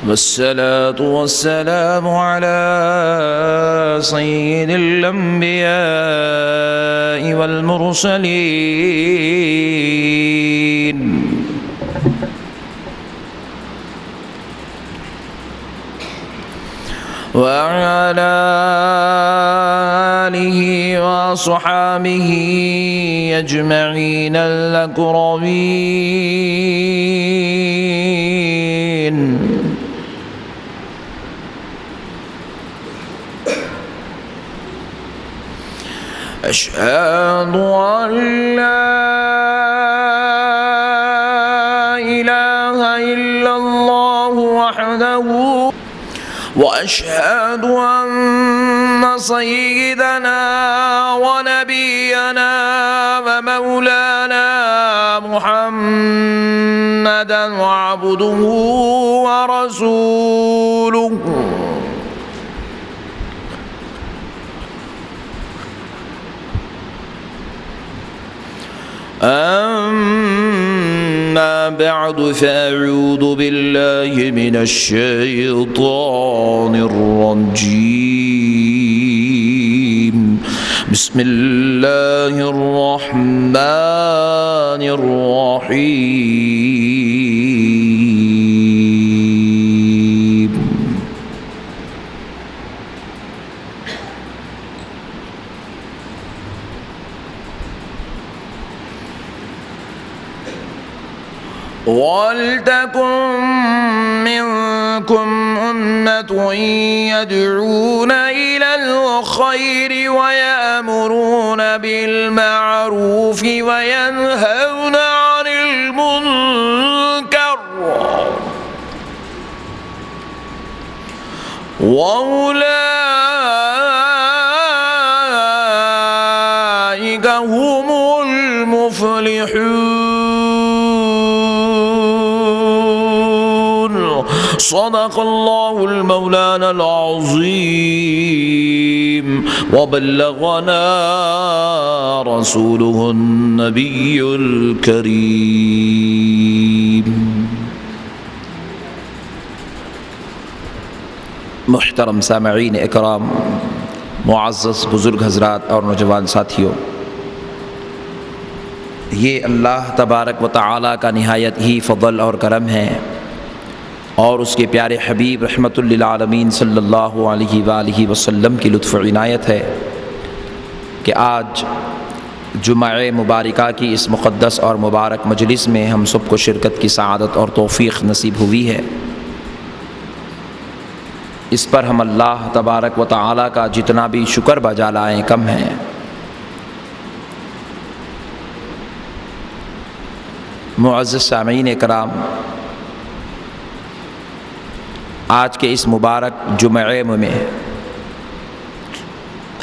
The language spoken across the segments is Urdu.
والصلاة والسلام على سيد الأنبياء والمرسلين وعلى آله وصحابه أجمعين الأكرمين. أشهد أن لا إله إلا الله وحده وأشهد أن سيدنا ونبينا ومولانا محمدا عبده ورسوله أما بعد فأعوذ بالله من الشيطان الرجيم. بسم الله الرحمن الرحيم. وَلْتَكُن مِّنكُمْ أُمَّةٌ يَدْعُونَ إِلَى الْخَيْرِ وَيَأْمُرُونَ بِالْمَعْرُوفِ وَيَنْهَوْنَ عَنِ الْمُنكَرِ وَأُولَٰئِكَ هُمُ الْمُفْلِحُونَ. صدق الله المولانا العظيم وبلغنا رسوله النبي الكريم. محترم سامعین اکرام، معزز بزرگ حضرات اور نوجوان ساتھیوں، یہ اللہ تبارک و تعالیٰ کا نہایت ہی فضل اور کرم ہے اور اس کے پیارے حبیب رحمۃ للعالمین صلی اللہ علیہ وآلہ وسلم کی لطف و عنایت ہے کہ آج جمعہ مبارکہ کی اس مقدس اور مبارک مجلس میں ہم سب کو شرکت کی سعادت اور توفیق نصیب ہوئی ہے۔ اس پر ہم اللہ تبارک و تعالیٰ کا جتنا بھی شکر بجا لائیں کم ہے۔ معزز سامعین کرام، آج کے اس مبارک جمعے میں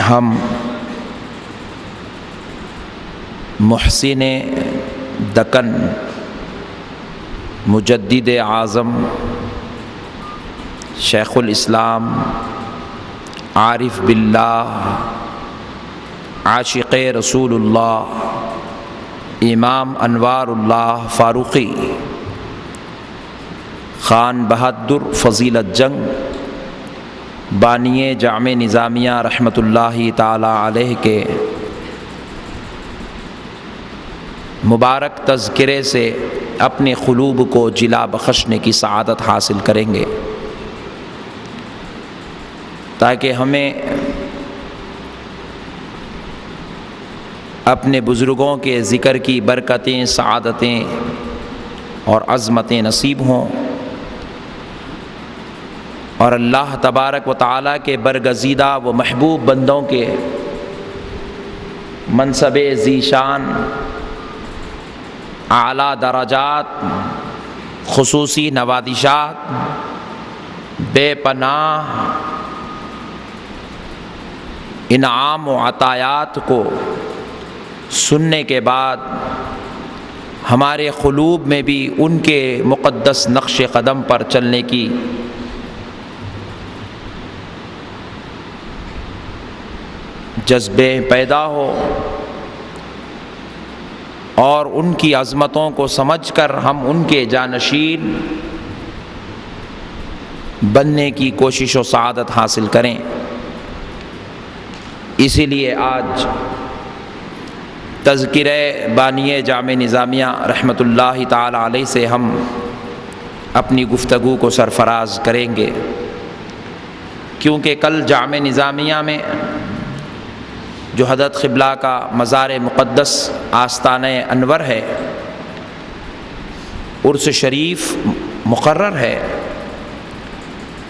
ہم محسن دکن مجدد اعظم شیخ الاسلام عارف باللہ عاشق رسول اللہ امام انوار اللہ فاروقی خان بہادر فضیلت جنگ بانی جامع نظامیہ رحمۃ اللہ تعالی علیہ کے مبارک تذکرے سے اپنے قلوب کو جلا بخشنے کی سعادت حاصل کریں گے، تاکہ ہمیں اپنے بزرگوں کے ذکر کی برکتیں، سعادتیں اور عظمتیں نصیب ہوں، اور اللہ تبارک و تعالیٰ کے برگزیدہ و محبوب بندوں کے منصب ذیشان، اعلیٰ درجات، خصوصی نوازشات، بے پناہ انعام و عطایات کو سننے کے بعد ہمارے قلوب میں بھی ان کے مقدس نقش قدم پر چلنے کی جذبے پیدا ہو، اور ان کی عظمتوں کو سمجھ کر ہم ان کے جانشین بننے کی کوشش و سعادت حاصل کریں۔ اسی لیے آج تذکرہ بانی جامع نظامیہ رحمۃ اللہ تعالی علیہ سے ہم اپنی گفتگو کو سرفراز کریں گے، کیونکہ کل جامع نظامیہ میں جو حضرت قبلہ کا مزار مقدس آستانہ انور ہے، عرس شریف مقرر ہے،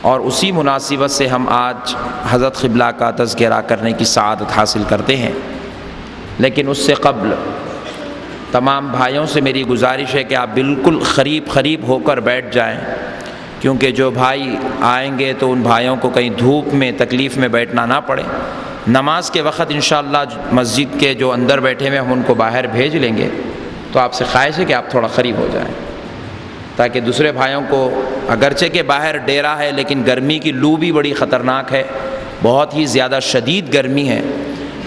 اور اسی مناسبت سے ہم آج حضرت قبلہ کا تذکرہ کرنے کی سعادت حاصل کرتے ہیں۔ لیکن اس سے قبل تمام بھائیوں سے میری گزارش ہے کہ آپ بالکل قریب ہو کر بیٹھ جائیں، کیونکہ جو بھائی آئیں گے تو ان بھائیوں کو کہیں دھوپ میں تکلیف میں بیٹھنا نہ پڑے۔ نماز کے وقت انشاءاللہ مسجد کے جو اندر بیٹھے ہوئے ہم ان کو باہر بھیج لیں گے، تو آپ سے خواہش ہے کہ آپ تھوڑا قریب ہو جائیں، تاکہ دوسرے بھائیوں کو، اگرچہ کہ باہر ڈیرا ہے لیکن گرمی کی لو بھی بڑی خطرناک ہے، بہت ہی زیادہ شدید گرمی ہے،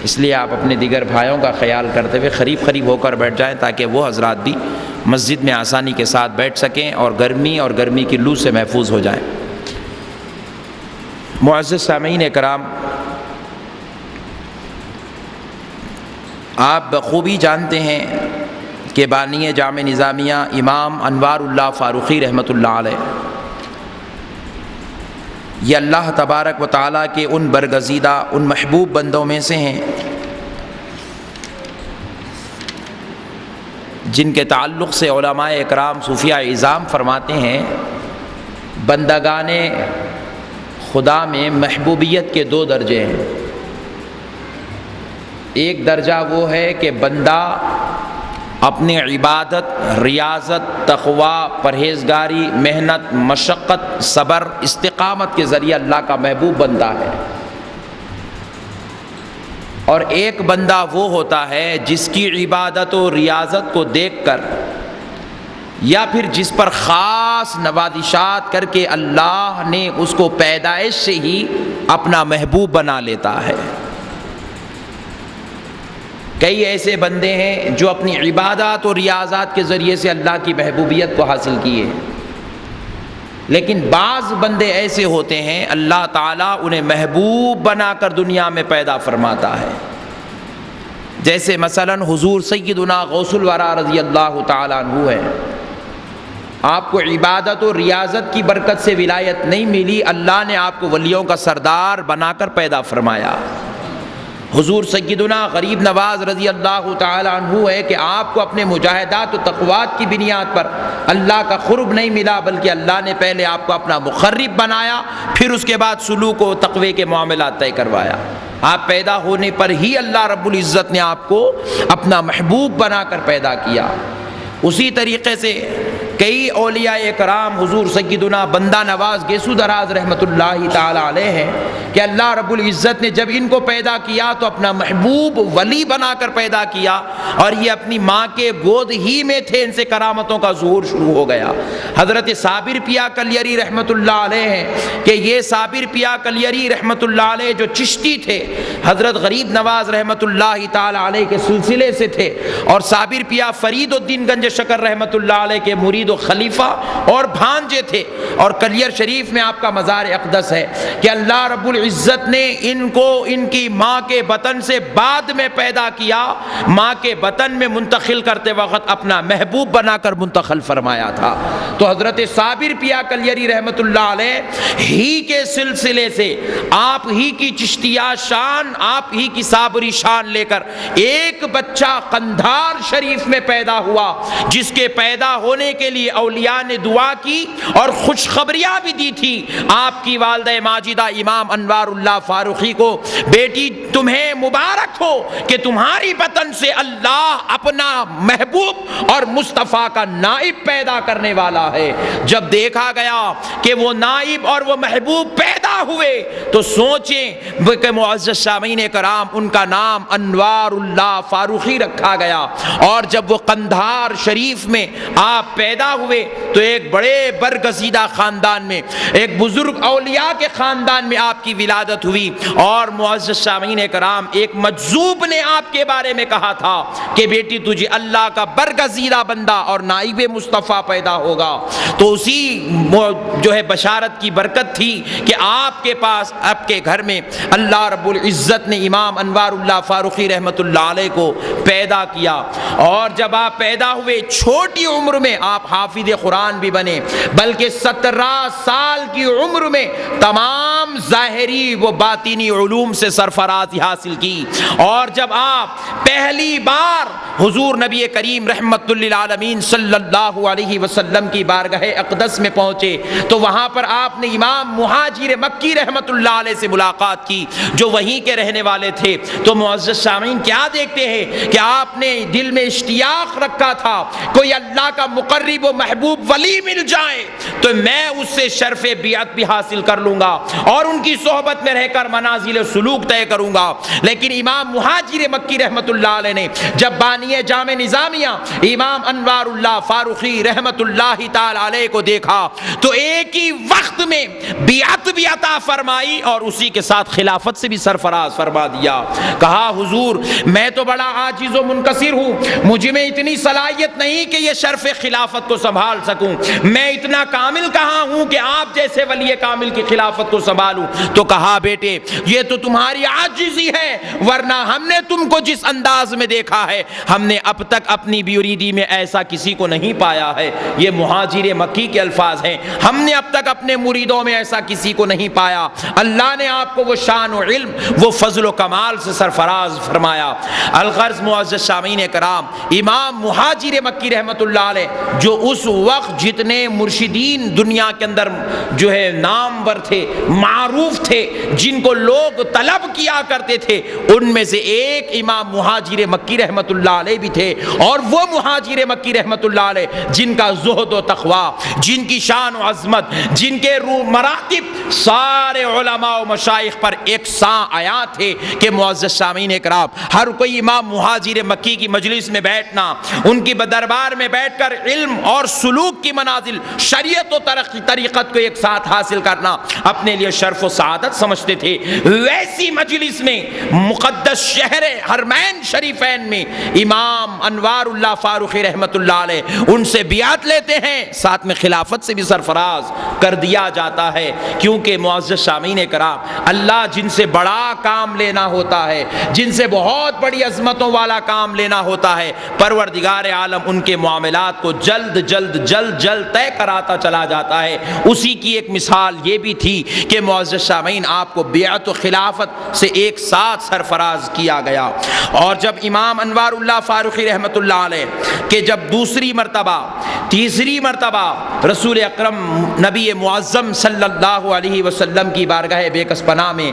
اس لیے آپ اپنے دیگر بھائیوں کا خیال کرتے ہوئے قریب ہو کر بیٹھ جائیں، تاکہ وہ حضرات بھی مسجد میں آسانی کے ساتھ بیٹھ سکیں اور گرمی کی لو سے محفوظ ہو جائیں۔ معزز سامعین کرام، آپ بخوبی جانتے ہیں کہ بانی جامع نظامیہ امام انوار اللہ فاروقی رحمۃ اللہ علیہ یہ اللہ تبارک و تعالیٰ کے ان برگزیدہ، ان محبوب بندوں میں سے ہیں جن کے تعلق سے علماء اکرام صوفیاء اعظام فرماتے ہیں بندگان خدا میں محبوبیت کے 2 درجے ہیں۔ ایک درجہ وہ ہے کہ بندہ اپنی عبادت، ریاضت، تقوی، پرہیزگاری، محنت، مشقت، صبر، استقامت کے ذریعے اللہ کا محبوب بنتا ہے، اور ایک بندہ وہ ہوتا ہے جس کی عبادت و ریاضت کو دیکھ کر یا پھر جس پر خاص نوازشات کر کے اللہ نے اس کو پیدائش سے ہی اپنا محبوب بنا لیتا ہے۔ کئی ایسے بندے ہیں جو اپنی عبادات اور ریاضات کے ذریعے سے اللہ کی محبوبیت کو حاصل کیے، لیکن بعض بندے ایسے ہوتے ہیں اللہ تعالیٰ انہیں محبوب بنا کر دنیا میں پیدا فرماتا ہے، جیسے مثلا حضور سیدنا غوث الورا رضی اللہ تعالیٰ عنہ ہے۔ آپ کو عبادت و ریاضت کی برکت سے ولایت نہیں ملی، اللہ نے آپ کو ولیوں کا سردار بنا کر پیدا فرمایا۔ حضور سیدنا غریب نواز رضی اللہ تعالی عنہ ہے کہ آپ کو اپنے مجاہدات و تقوات کی بنیاد پر اللہ کا قرب نہیں ملا، بلکہ اللہ نے پہلے آپ کو اپنا مقرب بنایا، پھر اس کے بعد سلوک و تقوی کے معاملات طے کروایا۔ آپ پیدا ہونے پر ہی اللہ رب العزت نے آپ کو اپنا محبوب بنا کر پیدا کیا۔ اسی طریقے سے کئی اولیاء کرام حضور سیدنا بندہ نواز گیسو دراز رحمۃ اللہ تعالی علیہ ہیں کہ اللہ رب العزت نے جب ان کو پیدا کیا تو اپنا محبوب ولی بنا کر پیدا کیا، اور یہ اپنی ماں کے گود ہی میں تھے، ان سے کرامتوں کا ظہور شروع ہو گیا۔ حضرت صابر پیا کلیری رحمۃ اللہ علیہ ہیں کہ یہ صابر پیا کلیری رحمۃ اللہ علیہ جو چشتی تھے، حضرت غریب نواز رحمۃ اللہ تعالی علیہ کے سلسلے سے تھے، اور صابر پیا فرید الدین گنج شکر رحمۃ اللہ علیہ کے مرید و خلیفہ اور بھانجے تھے، اور کلیر شریف میں آپ کا مزار اقدس ہے کہ اللہ رب العزت نے ان کو ان کی ماں کے بطن سے بعد میں پیدا کیا، ماں کے بطن میں منتقل کرتے وقت اپنا محبوب بنا کر منتقل فرمایا تھا۔ تو حضرت صابر پیا کلیری رحمۃ اللہ علیہ ہی کے سلسلے سے آپ ہی کی چشتیہ شان، آپ ہی کی صابری شان لے کر ایک بچہ قندھار شریف میں پیدا ہوا، جس کے پیدا ہونے کے لیے اولیاء نے دعا کی اور خوشخبریاں بھی دی تھی۔ آپ کی والدہ ماجدہ امام انوار اللہ فاروقی کو، بیٹی تمہیں مبارک ہو کہ تمہاری بطن سے اللہ اپنا محبوب اور مصطفیٰ کا نائب پیدا کرنے والا ہے۔ جب دیکھا گیا کہ وہ نائب اور وہ محبوب پیدا ہوئے تو سوچیں کہ معزز سامعین کرام ان کا نام انوار اللہ فاروقی رکھا گیا، اور جب وہ قندھار شریف میں آپ پیدا ہوئے تو ایک بڑے برگزیدہ خاندان میں، ایک بزرگ اولیاء کے خاندان میں آپ کی ولادت ہوئی۔ اور معزز سامعین کرام ایک مجذوب نے آپ کے بارے میں کہا تھا کہ بیٹی تجھے اللہ کا برگزیدہ بندہ اور نائب مصطفیٰ پیدا ہوگا، تو اسی جو ہے بشارت کی برکت تھی کہ آپ کے پاس آپ کے گھر میں اللہ رب العزت نے امام انوار اللہ فاروقی رحمۃ اللہ علیہ کو پیدا کیا، اور جب آپ پیدا ہوئے چھوٹی عمر میں آپ حافظ قرآن بھی بنے، بلکہ 17 سال کی عمر میں تمام ظاہری و باطنی علوم سے سرفرازی حاصل کی، اور جب آپ پہلی بار حضور نبی کریم رحمت للعالمین صلی اللہ علیہ وسلم کی بارگاہ اقدس میں پہنچے تو وہاں پر آپ نے امام مہاجر مکی رحمت اللہ علیہ سے ملاقات کی جو وہیں کے رہنے والے تھے۔ تو معزز سامعین کیا دیکھتے ہیں کہ آپ نے دل میں اشتیاق رکھا تھا کوئی اللہ کا مقرب و محبوب ولی مل جائے تو میں اس سے شرف بیعت بھی حاصل کر لوں گا اور ان کی صحبت میں رہ کر منازل سلوک طے کروں گا۔ لیکن امام مہاجر مکی رحمت اللہ علیہ نے جب بانی جامع نظامیہ امام انوار اللہ فاروقی رحمت اللہ تعالی علیہ کو دیکھا تو ایک ہی وقت میں بیعت بھی عطا فرمائی اور اسی کے ساتھ خلافت سے بھی سرفراز فرما دیا۔ کہا حضور میں تو بڑا عاجز و منکسر ہوں، مجھ میں اتنی صلاحیت نہیں کہ یہ شرف خلافت کو سنبھال سکوں، میں اتنا کامل کہاں ہوں کہ آپ جیسے ولی کامل کی خلافت کو سنبھالوں۔ تو کہا بیٹے یہ تو تمہاری عاجزی ہے، ورنہ ہم نے تم کو جس انداز میں دیکھا ہے ہم نے اب تک اپنی بیوریدی میں ایسا کسی کو نہیں پایا ہے۔ یہ مہاجر مکی کے الفاظ ہیں، ہم نے اب تک اپنے مریدوں میں ایسا کسی کو نہیں پایا۔ اللہ نے آپ کو وہ شان و علم وہ فضل و کمال سے سرفراز فرمایا۔ الغرض معزز سامعین کرام امام مہاجر مکی رحمت اللہ علیہ جو اس وقت جتنے مرشدین دنیا کے اندر جو ہے نامور تھے معروف تھے جن کو لوگ طلب کیا کرتے تھے ان میں سے ایک امام مہاجر مکی رحمت اللہ علیہ بھی تھے، اور وہ مہاجر مکی رحمت اللہ علیہ جن کا زہد و تقوی، جن کی شان و عظمت، جن کے مراتب سارے علماء و مشائخ پر یکساں آیا تھے کہ معزز سامعین کرام ہر کوئی امام مہاجر مکی کی مجلس میں بیٹھنا، ان کی دربار میں بیٹھ کر علم اور سلوک کی منازل، شریعت و طریقت کو ایک ساتھ حاصل کرنا اپنے لیے شرف و سعادت سمجھتے تھے۔ ویسی مجلس میں مقدس شہر حرمین شریفین میں امام انوار اللہ فاروقی رحمت اللہ علیہ ان سے بیعت لیتے ہیں، ساتھ میں خلافت سے بھی سرفراز کر دیا جاتا ہے، کیونکہ معزز سامعین کرام اللہ جن سے بڑا کام لینا ہوتا ہے، جن سے بہت بڑی عظمتوں والا کام لینا ہوتا ہے، پروردگار عالم ان کے معاملات کو جلد طے کراتا چلا جاتا ہے۔ اسی کی ایک مثال یہ بھی تھی کہ معزز سامعین آپ کو بیعت و خلافت سے ایک ساتھ سرفراز کیا گیا۔ اور جب امام انوار اللہ فاروقی رحمت اللہ علیہ کہ جب دوسری مرتبہ تیسری مرتبہ رسول اکرم نبی معظم صلی اللہ علیہ وسلم کی بارگاہ بیکس پناہ میں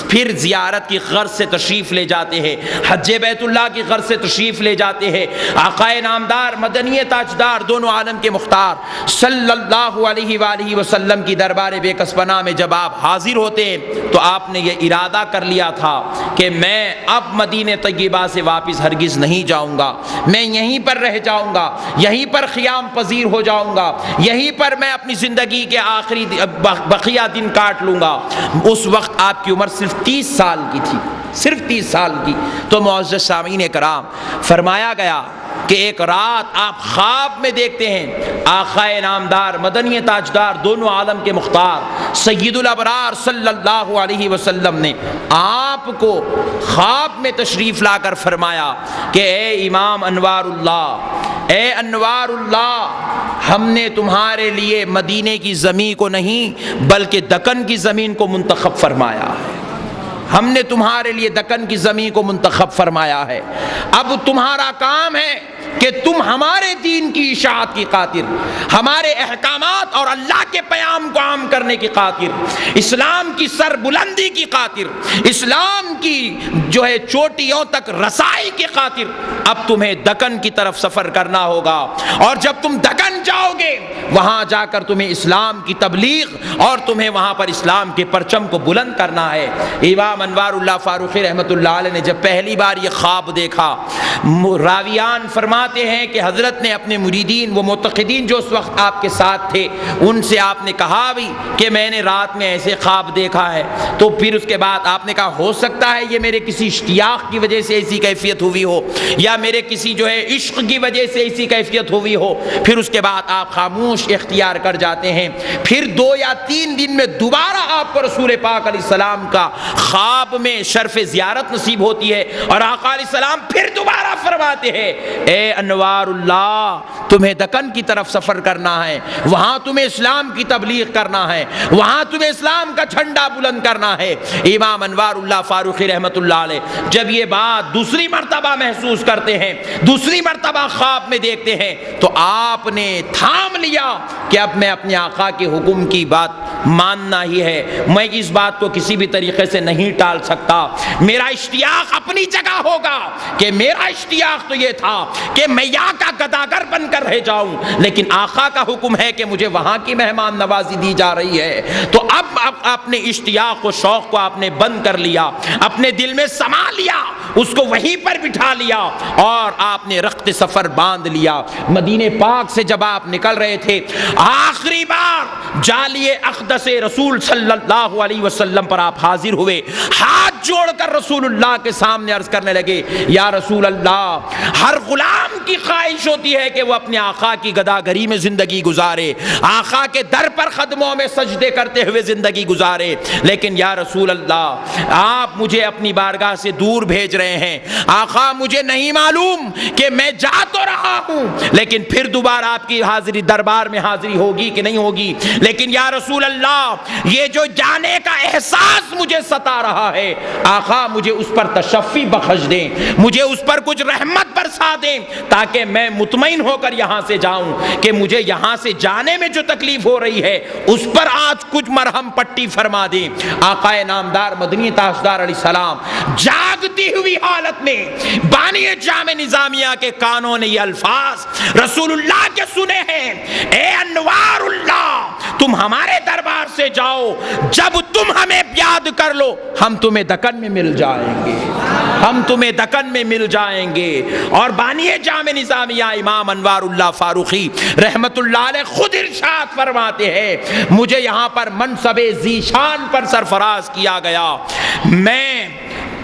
پھر زیارت کی غرض سے تشریف لے جاتے ہیں، حج بیت اللہ کی غرض سے تشریف لے جاتے ہیں، آقا نامدار مدنی تاجدار دونوں عالم کے مختار صلی اللہ علیہ وآلہ وسلم کی دربار بیکس پناہ میں جب آپ حاضر ہوتے ہیں تو آپ نے یہ ارادہ کر لیا تھا کہ میں اب مدینہ طیبہ سے واپس ہرگز نہیں جاؤں گا، میں یہیں پر رہ جاؤں گا، یہیں پر قیام پذیر ہو جاؤں گا، یہیں پر میں اپنی زندگی کے آخری بقیہ دن کاٹ لوں گا۔ اس وقت آپ کی عمر صرف 30 سال کی تھی، صرف 30 سال کی۔ تو معزز سامعین کرام فرمایا گیا کہ ایک رات آپ خواب میں دیکھتے ہیں آقا نامدار مدنی تاجدار دونوں عالم کے مختار سید الابرار صلی اللہ علیہ وسلم نے آپ کو خواب میں تشریف لا کر فرمایا کہ اے امام انوار اللہ، اے انوار اللہ، ہم نے تمہارے لیے مدینے کی زمین کو نہیں بلکہ دکن کی زمین کو منتخب فرمایا ہے، ہم نے تمہارے لیے دکن کی زمین کو منتخب فرمایا ہے، اب تمہارا کام ہے کہ تم ہمارے دین کی اشاعت کی خاطر، ہمارے احکامات اور اللہ کے پیام کو عام کرنے کی خاطر، اسلام کی سر بلندی کی خاطر، اسلام کی جو ہے چوٹیوں تک رسائی کی خاطر اب تمہیں دکن کی طرف سفر کرنا ہوگا، اور جب تم دکن جاؤ گے وہاں جا کر تمہیں اسلام کی تبلیغ اور تمہیں وہاں پر اسلام کے پرچم کو بلند کرنا ہے۔ امام انوار اللہ فاروقی رحمت اللہ علیہ نے جب پہلی بار یہ خواب دیکھا، راویان فرماتے فرماتے ہیں کہ حضرت نے اپنے مریدین وہ معتقدین جو اس وقت آپ کے ساتھ تھے ان سے آپ نے کہا بھی کہ میں نے رات میں ایسے خواب دیکھا ہے، تو پھر اس کے بعد آپ نے کہا ہو سکتا ہے یہ میرے کسی اشتیاق کی وجہ سے ایسی کیفیت ہوئی ہو یا میرے کسی جو ہے عشق کی وجہ سے ایسی کیفیت ہوئی ہو۔ پھر اس کے بعد آپ خاموش اختیار کر جاتے ہیں۔ پھر 2 یا 3 دن میں دوبارہ آپ کو رسول پاک علیہ السلام کا خواب میں شرف زیارت نصیب ہوتی ہے اور آقا علیہ السلام پھر دوبارہ فرماتے ہیں اے انوار اللہ تمہیں دکن کی طرف سفر کرنا ہے، وہاں تمہیں اسلام کی تبلیغ کرنا ہے، وہاں تمہیں اسلام کا جھنڈا بلند کرنا ہے۔ امام انوار اللہ فاروقی رحمت اللہ علیہ جب یہ بات دوسری مرتبہ محسوس کرتے ہیں، دوسری مرتبہ خواب میں دیکھتے ہیں، تو آپ نے تھام لیا کہ اب میں اپنے آقا کے حکم کی بات ماننا ہی ہے، میں اس بات کو کسی بھی طریقے سے نہیں ٹال سکتا۔ میرا اشتیاق اپنی جگہ ہوگا کہ میرا اشتیاق تو یہ تھا کہ میں یہاں کا گداگر بن کر رہ جاؤں، لیکن آقا کا حکم ہے کہ مجھے وہاں کی مہمان نوازی دی جا رہی ہے۔ تو اب اپنے اشتیاق و شوق کو آپ نے بند کر لیا، اپنے دل میں سما لیا، اس کو وہیں پر بٹھا لیا اور آپ نے رخت سفر باندھ لیا۔ مدینے پاک سے جب آپ نکل رہے تھے، آخری بار جالی اقدس رسول صلی اللہ علیہ وسلم پر آپ حاضر ہوئے، ہاتھ جوڑ کر رسول اللہ کے سامنے عرض کرنے لگے یا رسول اللہ، ہر غلام کی خواہش ہوتی ہے کہ وہ اپنے آقا کی گداگری میں زندگی گزارے، آقا کے در پر قدموں میں سجدے کرتے ہوئے زندگی گزارے، لیکن یا رسول اللہ آپ مجھے اپنی بارگاہ سے دور بھیج رہے ہیں، آقا مجھے نہیں معلوم کہ میں جا تو رہا ہوں لیکن پھر دوبارہ آپ کی حاضری دربار میں حاضری ہوگی کہ نہیں ہوگی، لیکن یا رسول اللہ یہ جو جانے کا احساس مجھے ستا رہا ہے، آقا مجھے اس پر تشفی بخش دیں، مجھے اس پر کچھ رحمت برسا دیں تاکہ میں مطمئن ہو کر یہاں سے جاؤں کہ مجھے یہاں سے جانے میں جو تکلیف ہو رہی ہے اس پر آج کچھ مرہم پٹی فرما دیں۔ آقا نامدار مدنی تاجدار علیہ السلام جاگتی ہوئی حالت میں بانی جامع نظامیہ کے کانوں نے یہ الفاظ رسول اللہ کے سنے ہیں، اے انوار اللہ تم ہمارے دربار سے جاؤ، جب تم ہمیں یاد کر لو ہم تمہیں دکن میں مل جائیں گے، ہم تمہیں دکن میں مل جائیں گے۔ اور بانی جامع نظامیہ امام انوار اللہ فاروقی رحمت اللہ علیہ خود ارشاد فرماتے ہیں مجھے یہاں پر منصب ذیشان پر سرفراز کیا گیا، میں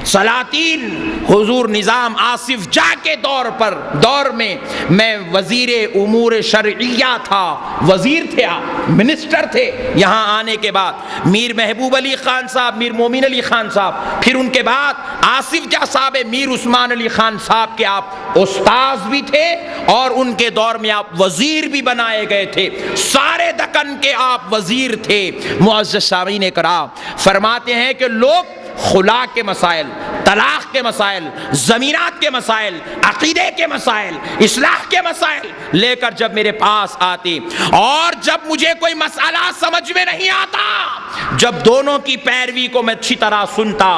سلاطین حضور نظام آصف جاہ کے دور میں میں وزیر امور شرعیہ تھا، وزیر تھے، منسٹر تھے۔ یہاں آنے کے بعد میر محبوب علی خان صاحب، میر مومن علی خان صاحب، پھر ان کے بعد آصف جاہ صاحب میر عثمان علی خان صاحب کے آپ استاذ بھی تھے اور ان کے دور میں آپ وزیر بھی بنائے گئے تھے، سارے دکن کے آپ وزیر تھے۔ معزز سامعین کرام فرماتے ہیں کہ لوگ خلا کے مسائل، طلاق کے مسائل، زمینات کے مسائل، عقیدے کے مسائل، اصلاح کے مسائل لے کر جب میرے پاس آتے اور جب مجھے کوئی مسئلہ سمجھ میں نہیں آتا، جب دونوں کی پیروی کو میں اچھی طرح سنتا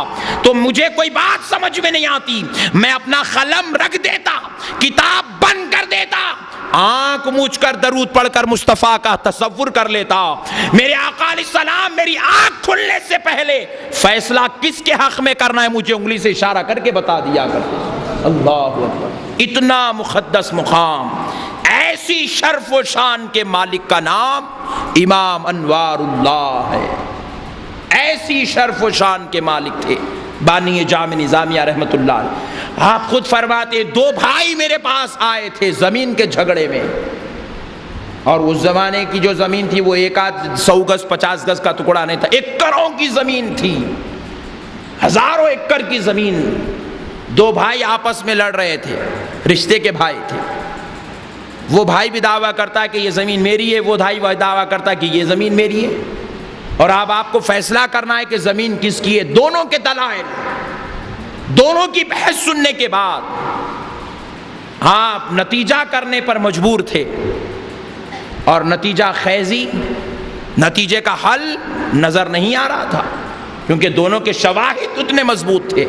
تو مجھے کوئی بات سمجھ میں نہیں آتی، میں اپنا قلم رکھ دیتا، کتاب بند کر دیتا، آنکھ موچ کر درود پڑھ کر مصطفیٰ کا تصور کر لیتا، میرے آقا علیہ السلام میری آنکھ کھلنے سے پہلے فیصلہ کس کے حق میں کرنا ہے مجھے انگلی سے اشارہ کر کے بتا دیا کرتے۔ اللہ اکبر، اتنا مقدس مقام، ایسی شرف و شان کے مالک کا نام امام انوار اللہ ہے، ایسی شرف و شان کے مالک تھے بانی جامع نظامیہ رحمت اللہ علیہ۔ آپ خود فرماتے 2 بھائی میرے پاس آئے تھے زمین کے جھگڑے میں، اور اس زمانے کی جو زمین تھی وہ 100 گز 50 گز کا ٹکڑا نہیں تھا، ایکڑوں کی زمین تھی، ہزاروں ایکڑ کی زمین۔ 2 بھائی آپس میں لڑ رہے تھے، رشتے کے بھائی تھے، وہ بھائی بھی دعویٰ کرتا کہ یہ زمین میری ہے، وہ بھائی دعویٰ کرتا کہ یہ زمین میری ہے، اور اب آپ کو فیصلہ کرنا ہے کہ زمین کس کی ہے۔ دونوں کے دلائل، دونوں کی بحث سننے کے بعد آپ نتیجہ کرنے پر مجبور تھے، اور نتیجہ خیزی، نتیجے کا حل نظر نہیں آ رہا تھا کیونکہ دونوں کے شواہد اتنے مضبوط تھے۔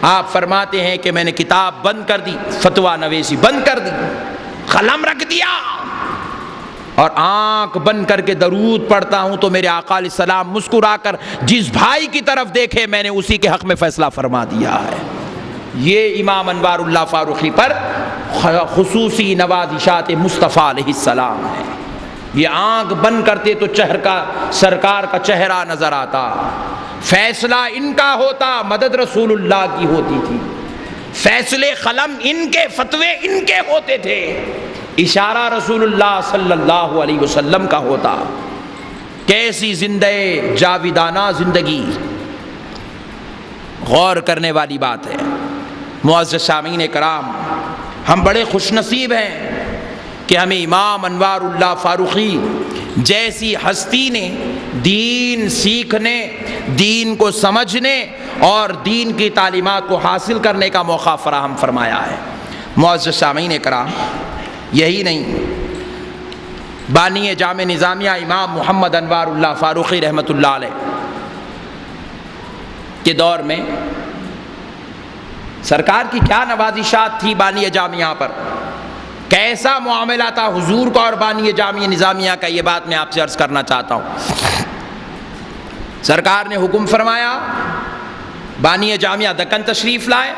آپ فرماتے ہیں کہ میں نے کتاب بند کر دی، فتویٰ نویسی بند کر دی، قلم رکھ دیا اور آنکھ بند کر کے درود پڑھتا ہوں تو میرے آقا علیہ السلام مسکرا کر جس بھائی کی طرف دیکھے میں نے اسی کے حق میں فیصلہ فرما دیا ہے۔ یہ امام انوار اللہ فاروقی پر خصوصی نوازشات مصطفیٰ علیہ السلام ہیں۔ یہ آنکھ بند کرتے تو سرکار کا چہرہ نظر آتا، فیصلہ ان کا ہوتا، مدد رسول اللہ کی ہوتی تھی، فیصلے قلم ان کے، فتوے ان کے ہوتے تھے، اشارہ رسول اللہ صلی اللہ علیہ وسلم کا ہوتا۔ کیسی زندگی جاویدانہ زندگی، غور کرنے والی بات ہے۔ معزز سامعین کرام، ہم بڑے خوش نصیب ہیں کہ ہمیں امام انوار اللہ فاروقی جیسی ہستی نے دین سیکھنے، دین کو سمجھنے اور دین کی تعلیمات کو حاصل کرنے کا موقع فراہم فرمایا ہے۔ معزز سامعین کرام، یہی نہیں، بانی جامع نظامیہ امام محمد انوار اللہ فاروقی رحمۃ اللہ علیہ کے دور میں سرکار کی کیا نوازشات تھی بانی جامعہ پر، کیسا معاملہ تھا حضور کا اور بانی جامعہ نظامیہ کا، یہ بات میں آپ سے عرض کرنا چاہتا ہوں۔ سرکار نے حکم فرمایا، بانی جامعہ دکن تشریف لائے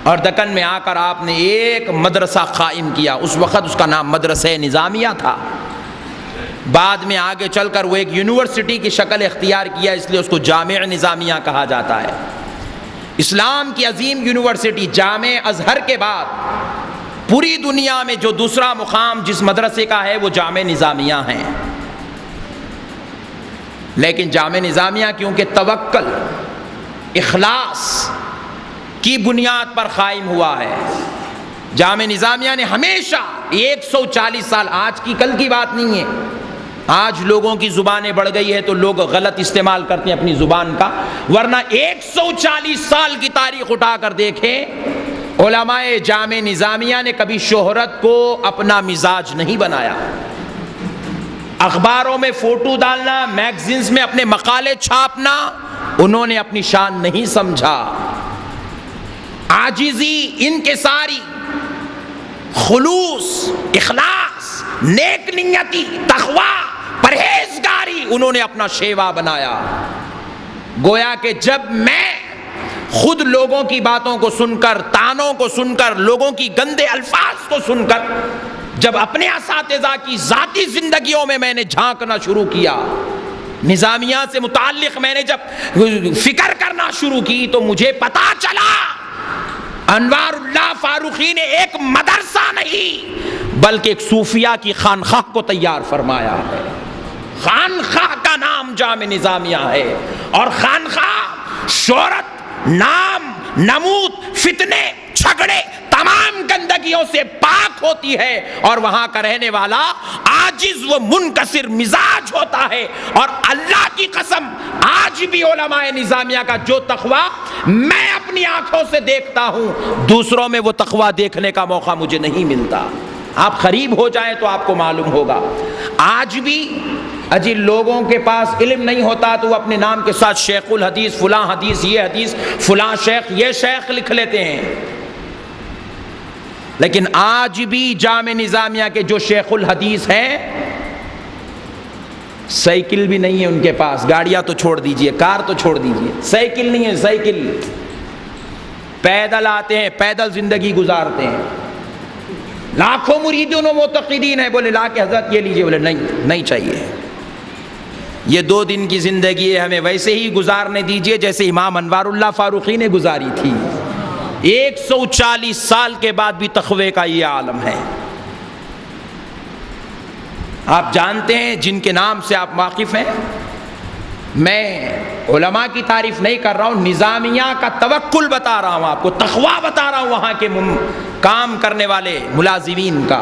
اور دکن میں آ کر آپ نے ایک مدرسہ قائم کیا۔ اس وقت اس کا نام مدرسہ نظامیہ تھا، بعد میں آگے چل کر وہ ایک یونیورسٹی کی شکل اختیار کیا، اس لیے اس کو جامع نظامیہ کہا جاتا ہے۔ اسلام کی عظیم یونیورسٹی جامع ازہر کے بعد پوری دنیا میں جو دوسرا مقام جس مدرسے کا ہے وہ جامع نظامیہ ہیں، لیکن جامع نظامیہ کیونکہ توکل، اخلاص کی بنیاد پر قائم ہوا ہے، جامع نظامیہ نے ہمیشہ 140 سال، آج کی کل کی بات نہیں ہے، آج لوگوں کی زبانیں بڑھ گئی ہے تو لوگ غلط استعمال کرتے ہیں اپنی زبان کا، ورنہ 140 سال کی تاریخ اٹھا کر دیکھیں، علماء جامع نظامیہ نے کبھی شہرت کو اپنا مزاج نہیں بنایا، اخباروں میں فوٹو ڈالنا، میگزینز میں اپنے مقالے چھاپنا انہوں نے اپنی شان نہیں سمجھا۔ عاجزی، انکساری، خلوص، اخلاص، نیک نیتی، تقوی، پرہیزگاری انہوں نے اپنا شیوا بنایا۔ گویا کہ جب میں خود لوگوں کی باتوں کو سن کر، تانوں کو سن کر، لوگوں کی گندے الفاظ کو سن کر، جب اپنے اساتذہ کی ذاتی زندگیوں میں نے جھانکنا شروع کیا، نظامیہ سے متعلق میں نے جب فکر کرنا شروع کی تو مجھے پتا چلا انوار اللہ فاروقی نے ایک مدرسہ نہیں بلکہ ایک صوفیہ کی خانقاہ کو تیار فرمایا ہے۔ خانقاہ کا نام جامع نظامیہ ہے، اور خانقاہ شہرت، نام، نمود، فتنے، جھگڑے، تمام گندگیوں سے پاک ہوتی ہے، اور وہاں کا رہنے والا عاجز و منکسر مزاج ہوتا ہے۔ اور اللہ کی قسم، آج بھی علماء نظامیہ کا جو تقوی میں اپنی آنکھوں سے دیکھتا ہوں، دوسروں میں وہ تقوی دیکھنے کا موقع مجھے نہیں ملتا۔ آپ قریب ہو جائیں تو آپ کو معلوم ہوگا۔ آج بھی اجی لوگوں کے پاس علم نہیں ہوتا تو وہ اپنے نام کے ساتھ شیخ الحدیث، فلاں حدیث، یہ حدیث، فلاں شیخ، یہ شیخ لکھ لیتے ہیں، لیکن آج بھی جامع نظامیہ کے جو شیخ الحدیث ہیں سائیکل بھی نہیں ہے ان کے پاس، گاڑیاں تو چھوڑ دیجئے، کار تو چھوڑ دیجئے، سائیکل نہیں ہے، سائیکل، پیدل آتے ہیں، پیدل زندگی گزارتے ہیں۔ لاکھوں مریدین و معتقدین ہیں، بولے لا کے حضرت یہ لیجئے، بولے نہیں چاہیے، یہ 2 دن کی زندگی ہے، ہمیں ویسے ہی گزارنے دیجئے جیسے امام انوار اللہ فاروقی نے گزاری تھی۔ 140 سال کے بعد بھی تقوی کا یہ عالم ہے۔ آپ جانتے ہیں جن کے نام سے آپ واقف ہیں، میں علماء کی تعریف نہیں کر رہا ہوں، نظامیہ کا توکل بتا رہا ہوں آپ کو، تقوی بتا رہا ہوں وہاں کے کام کرنے والے ملازمین کا۔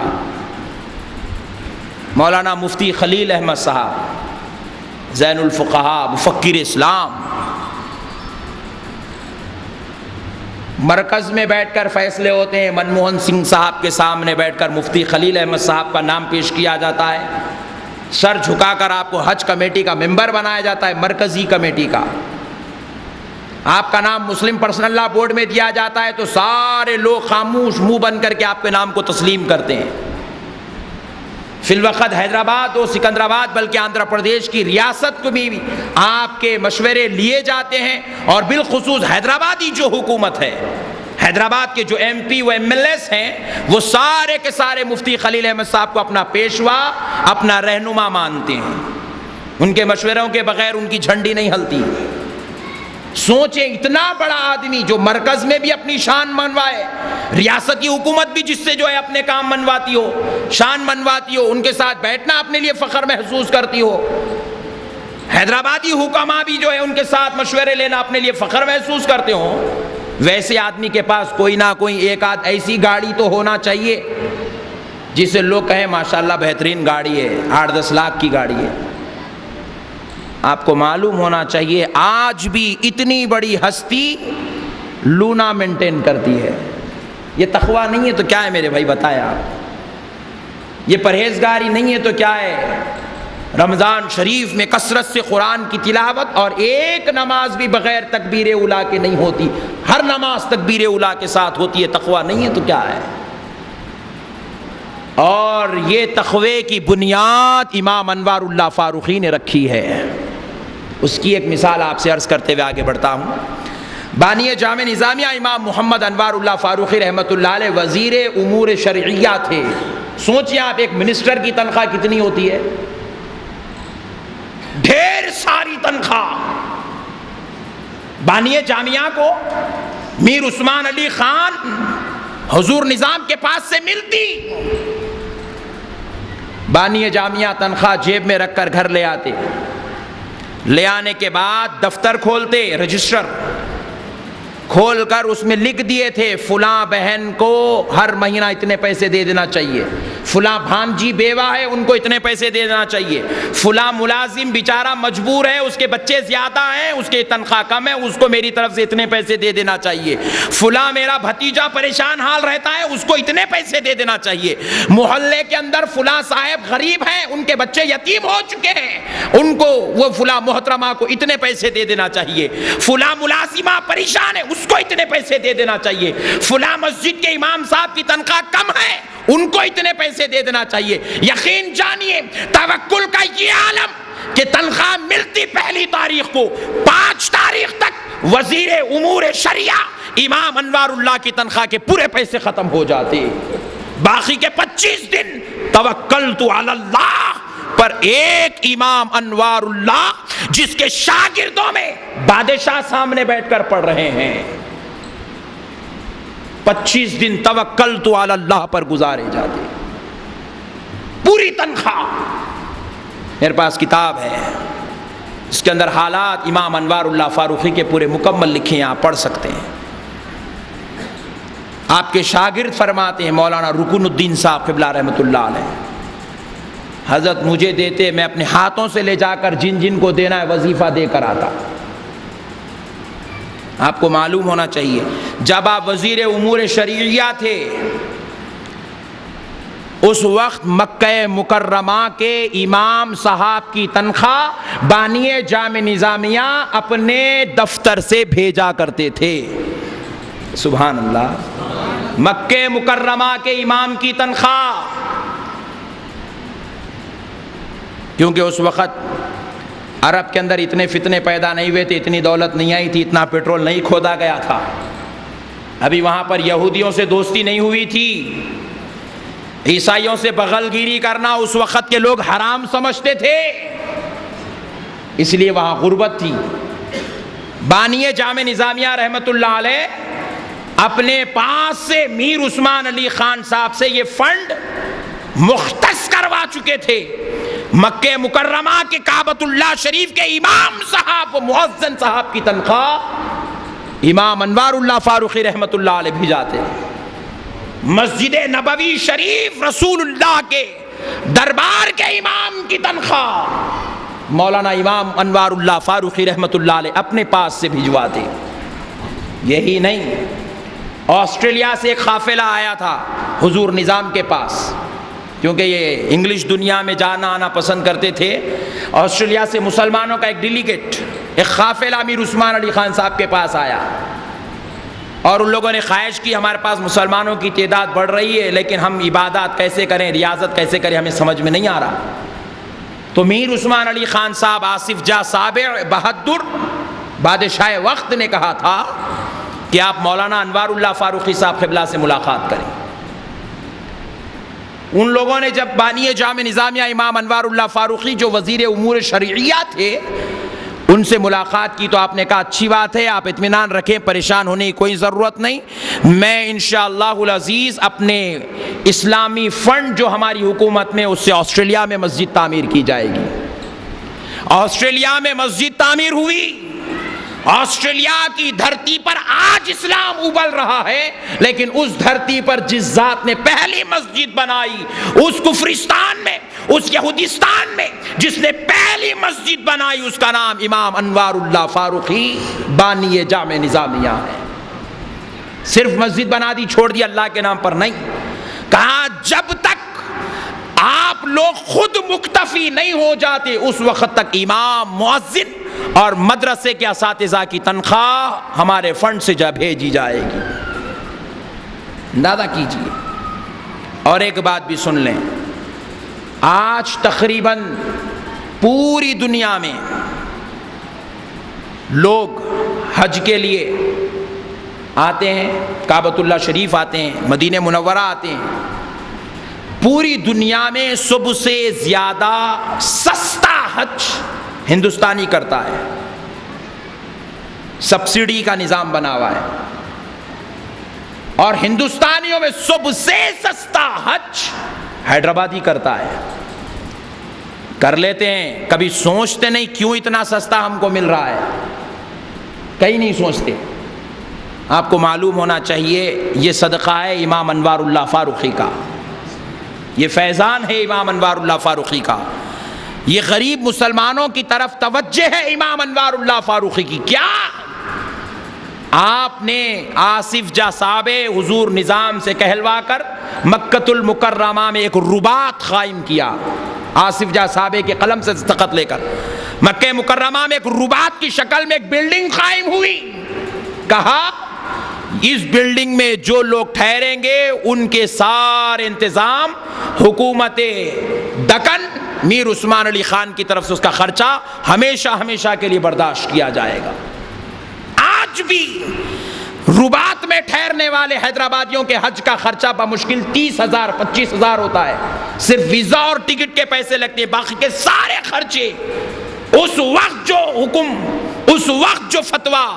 مولانا مفتی خلیل احمد صاحب، زین الفقہاء، مفکر اسلام، مرکز میں بیٹھ کر فیصلے ہوتے ہیں، منموہن سنگھ صاحب کے سامنے بیٹھ کر مفتی خلیل احمد صاحب کا نام پیش کیا جاتا ہے، سر جھکا کر آپ کو حج کمیٹی کا ممبر بنایا جاتا ہے، مرکزی کمیٹی کا، آپ کا نام مسلم پرسنل لاء بورڈ میں دیا جاتا ہے تو سارے لوگ خاموش منہ بند کر کے آپ کے نام کو تسلیم کرتے ہیں۔ فی الوقت حیدرآباد و سکندرآباد بلکہ آندھرا پردیش کی ریاست کو بھی آپ کے مشورے لیے جاتے ہیں، اور بالخصوص حیدرآبادی جو حکومت ہے، حیدرآباد کے جو ایم پی و ایم ایل ایس ہیں وہ سارے کے سارے مفتی خلیل احمد صاحب کو اپنا پیشوا، اپنا رہنما مانتے ہیں، ان کے مشوروں کے بغیر ان کی جھنڈی نہیں ہلتی۔ سوچیں، اتنا بڑا آدمی جو مرکز میں بھی اپنی شان منوائے، ریاستی حکومت بھی جس سے جو ہے اپنے کام منواتی ہو، شان منواتی ہو، ان کے ساتھ بیٹھنا اپنے لیے فخر محسوس کرتی ہو، حیدرآبادی حکما بھی جو ہے ان کے ساتھ مشورے لینا اپنے لیے فخر محسوس کرتے ہوں، ویسے آدمی کے پاس کوئی نہ کوئی ایک آدھ ایسی گاڑی تو ہونا چاہیے جسے لوگ کہیں ماشاءاللہ بہترین گاڑی ہے، 8-10 لاکھ کی گاڑی ہے۔ آپ کو معلوم ہونا چاہیے آج بھی اتنی بڑی ہستی لونا مینٹین کرتی ہے۔ یہ تقویٰ نہیں ہے تو کیا ہے میرے بھائی، بتائیں آپ؟ یہ پرہیزگاری نہیں ہے تو کیا ہے؟ رمضان شریف میں کثرت سے قرآن کی تلاوت، اور ایک نماز بھی بغیر تکبیر اولیٰ کے نہیں ہوتی، ہر نماز تکبیر اولیٰ کے ساتھ ہوتی ہے۔ تقویٰ نہیں ہے تو کیا ہے؟ اور یہ تقوی کی بنیاد امام انوار اللہ فاروقی نے رکھی ہے۔ اس کی ایک مثال آپ سے عرض کرتے ہوئے آگے بڑھتا ہوں۔ بانی جامع نظامیہ امام محمد انوار اللہ فاروقی رحمۃ اللہ علیہ وزیر امور شرعیہ تھے۔ سوچیں آپ، ایک منسٹر کی تنخواہ کتنی ہوتی ہے؟ ڈھیر ساری تنخواہ۔ بانی جامعہ کو میر عثمان علی خان حضور نظام کے پاس سے ملتی، بانی جامعہ تنخواہ جیب میں رکھ کر گھر لے آتے، لے آنے کے بعد دفتر کھولتے، رجسٹر کھول کر اس میں لکھ دیے تھے فلاں بہن کو ہر مہینہ اتنے پیسے دے دینا چاہیے، فلاں بھانجی بیوہ ہے ان کو اتنے پیسے دے دینا چاہیے، فلاں ملازم بیچارہ مجبور ہے، اس کے بچے زیادہ ہیں، اس کے تنخواہ کم ہے، اس کو میری طرف سے اتنے پیسے دے دینا چاہیے، فلاں میرا بھتیجا پریشان حال رہتا ہے، اس کو اتنے پیسے دے دینا چاہیے، محلے کے اندر فلاں صاحب غریب ہیں، ان کے بچے یتیم ہو چکے ہیں، ان کو وہ فلاں محترمہ کو اتنے پیسے دے دینا چاہیے، فلاں ملازمہ پریشان ہے، اس کو اتنے پیسے دے دینا چاہیے، فلاں مسجد کے امام صاحب کی تنخواہ کم ہے، ان کو اتنے پیسے دے دینا چاہیے۔ یقین جانیے توکل کا یہ عالم کہ تنخواہ ملتی 1 تاریخ کو، 5 تاریخ تک وزیر امور شریعہ امام انوار اللہ کی تنخواہ کے پورے پیسے ختم ہو جاتے، باقی کے 25 دن توکلت علی اللہ پر ایک امام انوار اللہ جس کے شاگردوں میں بادشاہ سامنے بیٹھ کر پڑھ رہے ہیں، 25 دن توکلت علی اللہ پر گزارے جاتے، پوری تنخواہ۔ میرے پاس کتاب ہے، اس کے اندر حالات امام انوار اللہ فاروقی کے پورے مکمل لکھے ہیں، آپ پڑھ سکتے ہیں۔ آپ کے شاگرد فرماتے ہیں مولانا رکن الدین صاحب قبلہ رحمۃ اللہ علیہ، حضرت مجھے دیتے، میں اپنے ہاتھوں سے لے جا کر جن جن کو دینا ہے وظیفہ دے کر آتا۔ آپ کو معلوم ہونا چاہیے جب آپ وزیر امور شرعیہ تھے اس وقت مکہ مکرمہ کے امام صاحب کی تنخواہ بانی جامع نظامیہ اپنے دفتر سے بھیجا کرتے تھے۔ سبحان اللہ، مکہ مکرمہ کے امام کی تنخواہ، کیونکہ اس وقت عرب کے اندر اتنے فتنے پیدا نہیں ہوئے تھے، اتنی دولت نہیں آئی تھی، اتنا پیٹرول نہیں کھودا گیا تھا، ابھی وہاں پر یہودیوں سے دوستی نہیں ہوئی تھی، عیسائیوں سے بغل گیری کرنا اس وقت کے لوگ حرام سمجھتے تھے، اس لیے وہاں غربت تھی۔ بانی جامع نظامیہ رحمۃ اللہ علیہ اپنے پاس سے میر عثمان علی خان صاحب سے یہ فنڈ مختص کروا چکے تھے۔ مکہ مکرمہ کے کعبۃ اللہ شریف کے امام صاحب و مؤذن صاحب کی تنخواہ امام انوار اللہ فاروقی رحمۃ اللہ علیہ بھیجاتے۔ مسجد نبوی شریف رسول اللہ کے دربار کے امام کی تنخواہ مولانا امام انوار اللہ فاروقی رحمۃ اللہ علیہ اپنے پاس سے بھجواتے۔ یہی نہیں، آسٹریلیا سے ایک قافلہ آیا تھا حضور نظام کے پاس، کیونکہ یہ انگلش دنیا میں جانا آنا پسند کرتے تھے۔ آسٹریلیا سے مسلمانوں کا ایک ڈیلیگیٹ، ایک قافلہ امیر عثمان علی خان صاحب کے پاس آیا، اور ان لوگوں نے خواہش کی ہمارے پاس مسلمانوں کی تعداد بڑھ رہی ہے لیکن ہم عبادات کیسے کریں، ریاضت کیسے کریں، ہمیں سمجھ میں نہیں آ رہا۔ تو میر عثمان علی خان صاحب آصف جاہ سابع بہادر بادشاہ وقت نے کہا تھا کہ آپ مولانا انوار اللہ فاروقی صاحب قبلہ سے ملاقات کریں۔ ان لوگوں نے جب بانی جامع نظامیہ امام انوار اللہ فاروقی جو وزیر امور شرعیہ تھے ان سے ملاقات کی تو آپ نے کہا اچھی بات ہے، آپ اطمینان رکھیں، پریشان ہونے کی کوئی ضرورت نہیں، میں انشاءاللہ العزیز اپنے اسلامی فنڈ جو ہماری حکومت میں اس سے آسٹریلیا میں مسجد تعمیر کی جائے گی۔ آسٹریلیا میں مسجد تعمیر ہوئی، آسٹریلیا کی دھرتی پر آج اسلام ابل رہا ہے، لیکن اس دھرتی پر جس ذات نے پہلی مسجد بنائی اس کفرستان میں، اس یہودستان میں جس نے پہلی مسجد بنائی اس کا نام امام انوار اللہ فاروقی بانی جامع نظامیہ ہے۔ صرف مسجد بنا دی چھوڑ دی اللہ کے نام پر نہیں، کہا جب تک آپ لوگ خود مکتفی نہیں ہو جاتے اس وقت تک امام، مؤذن اور مدرسے کے اساتذہ کی تنخواہ ہمارے فنڈ سے بھیجی جائے گی۔ اندازہ کیجیے۔ اور ایک بات بھی سن لیں، آج تقریباً پوری دنیا میں لوگ حج کے لیے آتے ہیں، کعبۃ اللہ شریف آتے ہیں، مدینہ منورہ آتے ہیں۔ پوری دنیا میں سب سے زیادہ سستا حج ہندوستانی کرتا ہے، سبسڈی کا نظام بنا ہوا ہے، اور ہندوستانیوں میں سب سے سستا حج حیدرآبادی کرتا ہے۔ کر لیتے ہیں، کبھی سوچتے نہیں کیوں اتنا سستا ہم کو مل رہا ہے، کہیں نہیں سوچتے۔ آپ کو معلوم ہونا چاہیے یہ صدقہ ہے امام انوار اللہ فاروقی کا، یہ فیضان ہے امام انوار اللہ فاروقی کا، یہ غریب مسلمانوں کی طرف توجہ ہے امام انوار اللہ فاروقی کی۔ کیا آپ نے آصف جاہ صاحب حضور نظام سے کہلوا کر مکۃ المکرمہ میں ایک رباط قائم کیا، آصف جاہ صاحب کے قلم سے دستخط لے کر مکہ مکرمہ میں ایک رباط کی شکل میں ایک بلڈنگ قائم ہوئی، کہا اس بلڈنگ میں جو لوگ ٹھہریں گے ان کے سارے انتظام حکومت دکن میر عثمان علی خان کی طرف سے اس کا خرچہ ہمیشہ ہمیشہ کے لیے برداشت کیا جائے گا۔ آج بھی رباط میں ٹھہرنے والے حیدرآبادیوں کے حج کا خرچہ بمشکل 30,000 25,000 ہوتا ہے، صرف ویزا اور ٹکٹ کے پیسے لگتے ہیں، باقی کے سارے خرچے اس وقت جو حکم، اس وقت جو فتویٰ،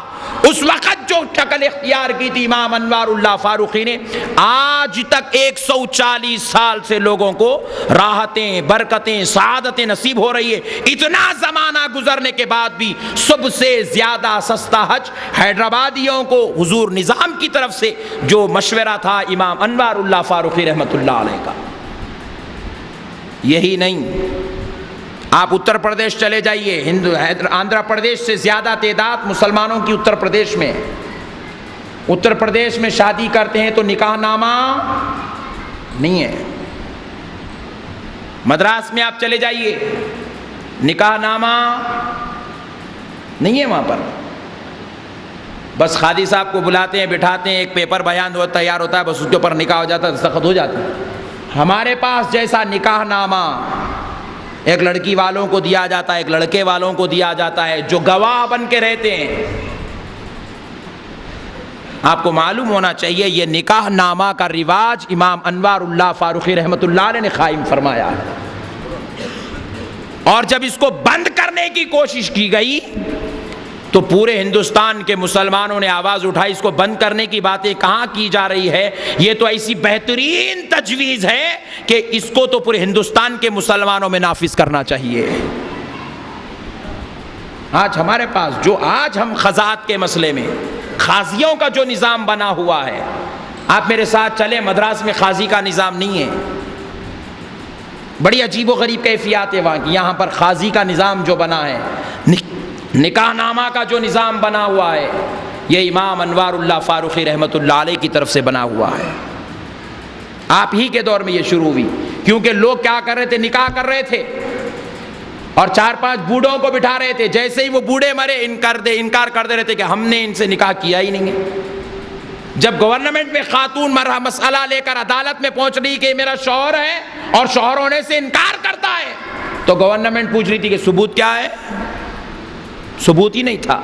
اس وقت جو شکل اختیار کی تھی امام انوار اللہ فاروقی نے، آج تک 140 سال سے لوگوں کو راحتیں، برکتیں، سعادتیں نصیب ہو رہی ہے۔ اتنا زمانہ گزرنے کے بعد بھی سب سے زیادہ سستا حج حیدرآبادیوں کو حضور نظام کی طرف سے جو مشورہ تھا امام انوار اللہ فاروقی رحمۃ اللہ علیہ کا۔ یہی نہیں، آپ اتر پردیش چلے جائیے، آندھرا پردیش سے زیادہ تعداد مسلمانوں کی اتر پردیش میں، اتر پردیش میں شادی کرتے ہیں تو نکاح نامہ نہیں ہے۔ مدراس میں آپ چلے جائیے، نکاح نامہ نہیں ہے وہاں پر، بس قاضی صاحب کو بلاتے ہیں، بٹھاتے ہیں، ایک پیپر بیان تیار ہوتا ہے، بس اس کے اوپر نکاح ہو جاتا ہے، دستخط ہو جاتا ہے۔ ہمارے پاس جیسا نکاح نامہ ایک لڑکی والوں کو دیا جاتا ہے، ایک لڑکے والوں کو دیا جاتا ہے جو گواہ بن کے رہتے ہیں، آپ کو معلوم ہونا چاہیے یہ نکاح نامہ کا رواج امام انوار اللہ فاروقی رحمۃ اللہ علیہ نے قائم فرمایا ہے۔ اور جب اس کو بند کرنے کی کوشش کی گئی تو پورے ہندوستان کے مسلمانوں نے آواز اٹھائی، اس کو بند کرنے کی باتیں کہاں کی جا رہی ہے، یہ تو ایسی بہترین تجویز ہے کہ اس کو تو پورے ہندوستان کے مسلمانوں میں نافذ کرنا چاہیے۔ آج ہمارے پاس جو آج ہم قضات کے مسئلے میں قاضیوں کا جو نظام بنا ہوا ہے، آپ میرے ساتھ چلیں، مدراس میں قاضی کا نظام نہیں ہے، بڑی عجیب و غریب کیفیات ہے وہاں کی۔ یہاں پر قاضی کا نظام جو بنا ہے، نکاح نامہ کا جو نظام بنا ہوا ہے، یہ امام انوار اللہ فاروقی رحمۃ اللہ علیہ کی طرف سے بنا ہوا ہے۔ آپ ہی کے دور میں یہ شروع ہوئی، کیونکہ لوگ کیا کر رہے تھے، نکاح کر رہے تھے اور 4-5 بوڑھوں کو بٹھا رہے تھے، جیسے ہی وہ بوڑھے مرے انکار کر دے رہے تھے کہ ہم نے ان سے نکاح کیا ہی نہیں ہے۔ جب گورنمنٹ میں خاتون مسئلہ لے کر عدالت میں پہنچ رہی کہ میرا شوہر ہے اور شوہر ہونے سے انکار کرتا ہے، تو گورنمنٹ پوچھ رہی تھی کہ ثبوت کیا ہے؟ ثبوت ہی نہیں تھا۔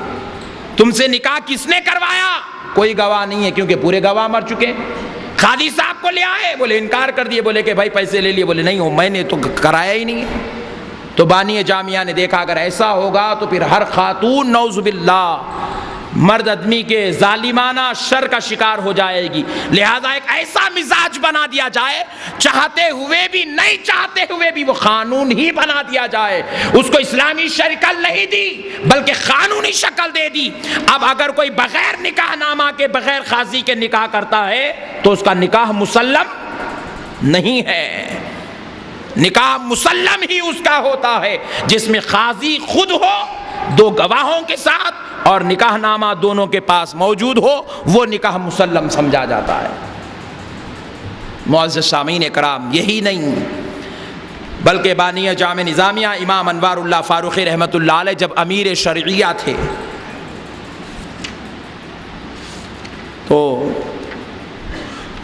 تم سے نکاح کس نے کروایا؟ کوئی گواہ نہیں ہے کیونکہ پورے گواہ مر چکے ہیں۔ قاضی صاحب کو لے آئے، بولے انکار کر دیے، بولے کہ بھائی پیسے لے لیے، بولے نہیں میں نے تو کرایا ہی نہیں ہے۔ تو بانی جامعہ نے دیکھا اگر ایسا ہوگا تو پھر ہر خاتون نعوذ باللہ مرد آدمی کے ظالمانہ شر کا شکار ہو جائے گی، لہذا ایک ایسا مزاج بنا دیا جائے، چاہتے ہوئے بھی نہیں چاہتے ہوئے بھی وہ قانون ہی بنا دیا جائے۔ اس کو اسلامی شکل نہیں دی بلکہ قانونی شکل دے دی۔ اب اگر کوئی بغیر نکاح نامہ کے بغیر قاضی کے نکاح کرتا ہے تو اس کا نکاح مسلم نہیں ہے، نکاح مسلم ہی اس کا ہوتا ہے جس میں قاضی خود ہو دو گواہوں کے ساتھ اور نکاح نامہ دونوں کے پاس موجود ہو، وہ نکاح مسلم سمجھا جاتا ہے۔ معزز سامعین کرام، یہی نہیں بلکہ بانی جامع نظامیہ امام انوار اللہ فاروقی رحمۃ اللہ علیہ جب امیر شرعیہ تھے تو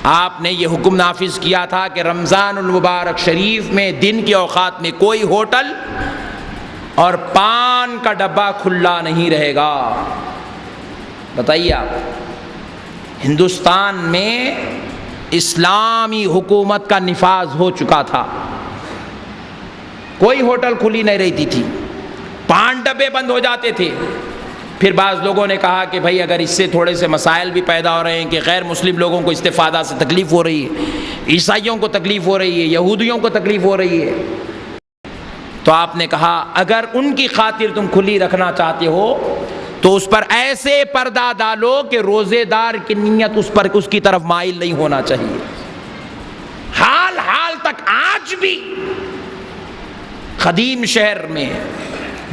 آپ نے یہ حکم نافذ کیا تھا کہ رمضان المبارک شریف میں دن کے اوقات میں کوئی ہوٹل اور پان کا ڈبہ کھلا نہیں رہے گا۔ بتائیے آپ، ہندوستان میں اسلامی حکومت کا نفاذ ہو چکا تھا، کوئی ہوٹل کھلی نہیں رہتی تھی، پان ڈبے بند ہو جاتے تھے۔ پھر بعض لوگوں نے کہا کہ بھائی اگر اس سے تھوڑے سے مسائل بھی پیدا ہو رہے ہیں کہ غیر مسلم لوگوں کو استفادہ سے تکلیف ہو رہی ہے، عیسائیوں کو تکلیف ہو رہی ہے، یہودیوں کو تکلیف ہو رہی ہے، تو آپ نے کہا اگر ان کی خاطر تم کھلی رکھنا چاہتے ہو تو اس پر ایسے پردہ ڈالو کہ روزے دار کی نیت اس کی طرف مائل نہیں ہونا چاہیے۔ حال تک آج بھی قدیم شہر میں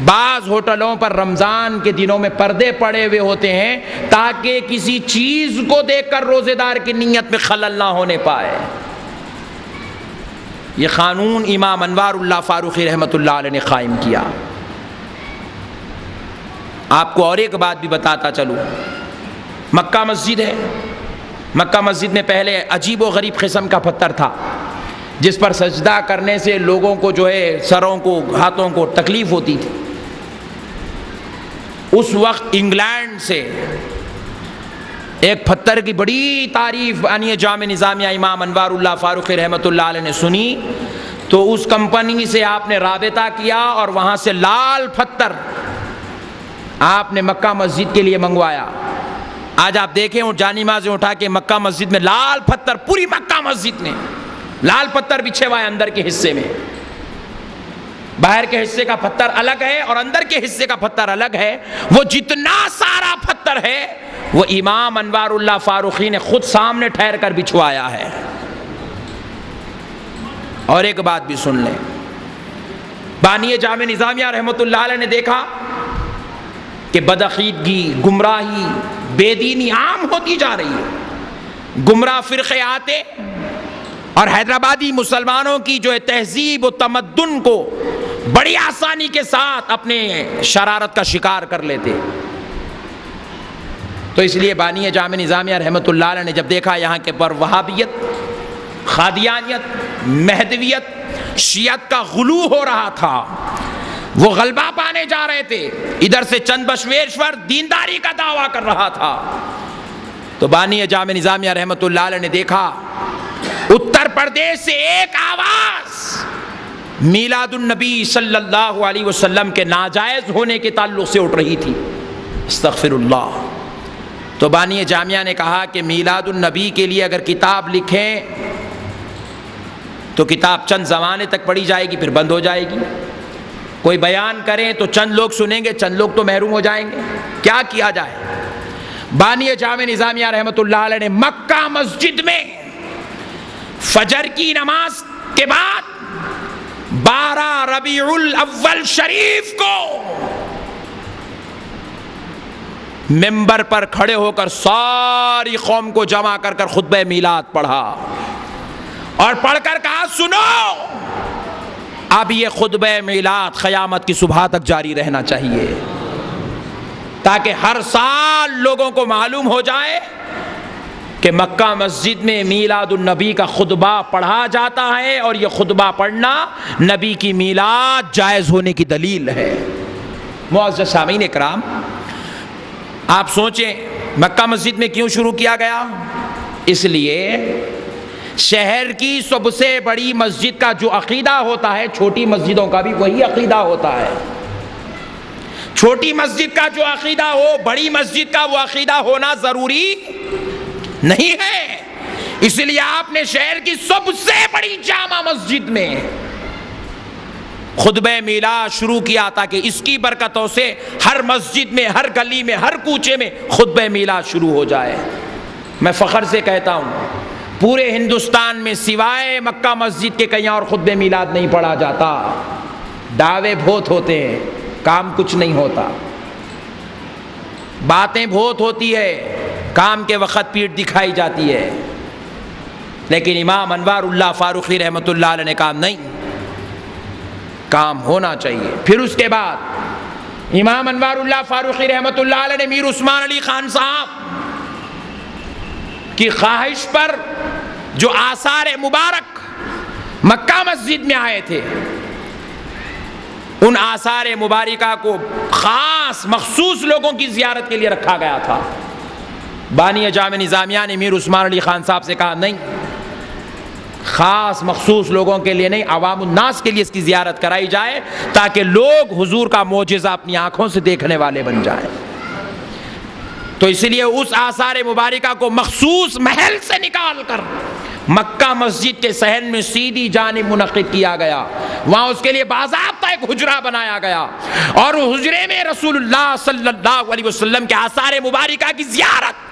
بعض ہوٹلوں پر رمضان کے دنوں میں پردے پڑے ہوئے ہوتے ہیں تاکہ کسی چیز کو دیکھ کر روزے دار کی نیت میں خلل نہ ہونے پائے۔ یہ قانون امام انوار اللہ فاروقی رحمۃ اللہ علیہ نے قائم کیا۔ آپ کو اور ایک بات بھی بتاتا چلوں، مکہ مسجد ہے، مکہ مسجد میں پہلے عجیب و غریب قسم کا پتھر تھا جس پر سجدہ کرنے سے لوگوں کو جو ہے سروں کو ہاتھوں کو تکلیف ہوتی تھی۔ اس وقت انگلینڈ سے ایک پتھر کی بڑی تعریف بانی جامع نظامیہ امام انوار اللہ فاروقی رحمۃ اللہ علیہ نے سنی تو اس کمپنی سے آپ نے رابطہ کیا اور وہاں سے لال پتھر آپ نے مکہ مسجد کے لیے منگوایا۔ آج آپ دیکھیں وہ جانمازیں اٹھا کے مکہ مسجد میں لال پتھر، پوری مکہ مسجد میں لال پتھر بچھے ہوا ہے، اندر کے حصے میں، باہر کے حصے کا پتھر الگ ہے اور اندر کے حصے کا پتھر الگ ہے۔ وہ جتنا سارا پتھر ہے وہ امام انوار اللہ فاروقی نے خود سامنے ٹھہر کر بچھوایا ہے۔ اور ایک بات بھی سن لیں، بانی جامع نظامیہ رحمۃ اللہ علیہ نے دیکھا کہ بدعقیدگی، گمراہی، بے دینی عام ہوتی جا رہی ہے، گمراہ فرقے آتے اور حیدرآبادی مسلمانوں کی جو ہے تہذیب و تمدن کو بڑی آسانی کے ساتھ اپنے شرارت کا شکار کر لیتے۔ تو اس لیے بانی جامع نظامیہ رحمۃ اللہ علیہ نے جب دیکھا یہاں کے پر وہابیت، قادیانیت، مہدویت، شیعت کا غلو ہو رہا تھا، وہ غلبہ پانے جا رہے تھے، ادھر سے چند بسویشور دینداری کا دعویٰ کر رہا تھا، تو بانی جامع نظامیہ رحمۃ اللہ علیہ نے دیکھا اتر پردیش سے ایک آواز میلاد النبی صلی اللہ علیہ وسلم کے ناجائز ہونے کے تعلق سے اٹھ رہی تھی۔ استغفر اللہ۔ تو بانی جامعہ نے کہا کہ میلاد النبی کے لیے اگر کتاب لکھیں تو کتاب چند زمانے تک پڑھی جائے گی پھر بند ہو جائے گی، کوئی بیان کریں تو چند لوگ سنیں گے، چند لوگ تو محروم ہو جائیں گے، کیا کیا جائے؟ بانی جامع نظامیہ رحمۃ اللہ علیہ نے مکہ مسجد میں فجر کی نماز کے بعد 12 ربیع الاول شریف کو ممبر پر کھڑے ہو کر ساری قوم کو جمع کر کر خطبہ میلاد پڑھا اور پڑھ کر کہا سنو اب یہ خطبہ میلاد قیامت کی صبح تک جاری رہنا چاہیے تاکہ ہر سال لوگوں کو معلوم ہو جائے کہ مکہ مسجد میں میلاد النبی کا خطبہ پڑھا جاتا ہے اور یہ خطبہ پڑھنا نبی کی میلاد جائز ہونے کی دلیل ہے۔ معزز سامعین کرام، آپ سوچیں مکہ مسجد میں کیوں شروع کیا گیا؟ اس لیے شہر کی سب سے بڑی مسجد کا جو عقیدہ ہوتا ہے چھوٹی مسجدوں کا بھی وہی عقیدہ ہوتا ہے۔ چھوٹی مسجد کا جو عقیدہ ہو بڑی مسجد کا وہ عقیدہ ہونا ضروری نہیں ہے۔ اس لیے آپ نے شہر کی سب سے بڑی جامع مسجد میں خطبہ میلاد شروع کیا تاکہ اس کی برکتوں سے ہر مسجد میں، ہر گلی میں، ہر کوچے میں خطبہ میلاد شروع ہو جائے۔ میں فخر سے کہتا ہوں پورے ہندوستان میں سوائے مکہ مسجد کے کہیں اور خطبہ میلاد نہیں پڑھا جاتا۔ دعوے بہت ہوتے ہیں، کام کچھ نہیں ہوتا، باتیں بہت ہوتی ہے، کام کے وقت پیٹھ دکھائی جاتی ہے۔ لیکن امام انوار اللہ فاروقی رحمۃ اللہ علیہ نے کہا نہیں، کام ہونا چاہیے۔ پھر اس کے بعد امام انوار اللہ فاروقی رحمۃ اللہ علیہ نے میر عثمان علی خان صاحب کی خواہش پر جو آثار مبارک مکہ مسجد میں آئے تھے ان آثار مبارکہ کو خاص مخصوص لوگوں کی زیارت کے لیے رکھا گیا تھا۔ بانی جامع نظامیہ نے میر عثمان علی خان صاحب سے کہا نہیں، خاص مخصوص لوگوں کے لیے نہیں، عوام الناس کے لیے اس کی زیارت کرائی جائے تاکہ لوگ حضور کا معجزہ اپنی آنکھوں سے دیکھنے والے بن جائیں۔ تو اس لیے اس آثار مبارکہ کو مخصوص محل سے نکال کر مکہ مسجد کے صحن میں سیدھی جانب منعقد کیا گیا۔ وہاں اس کے لیے باضابطہ ایک حجرہ بنایا گیا اور حجرے میں رسول اللہ صلی اللہ علیہ وسلم کے آثار مبارکہ کی زیارت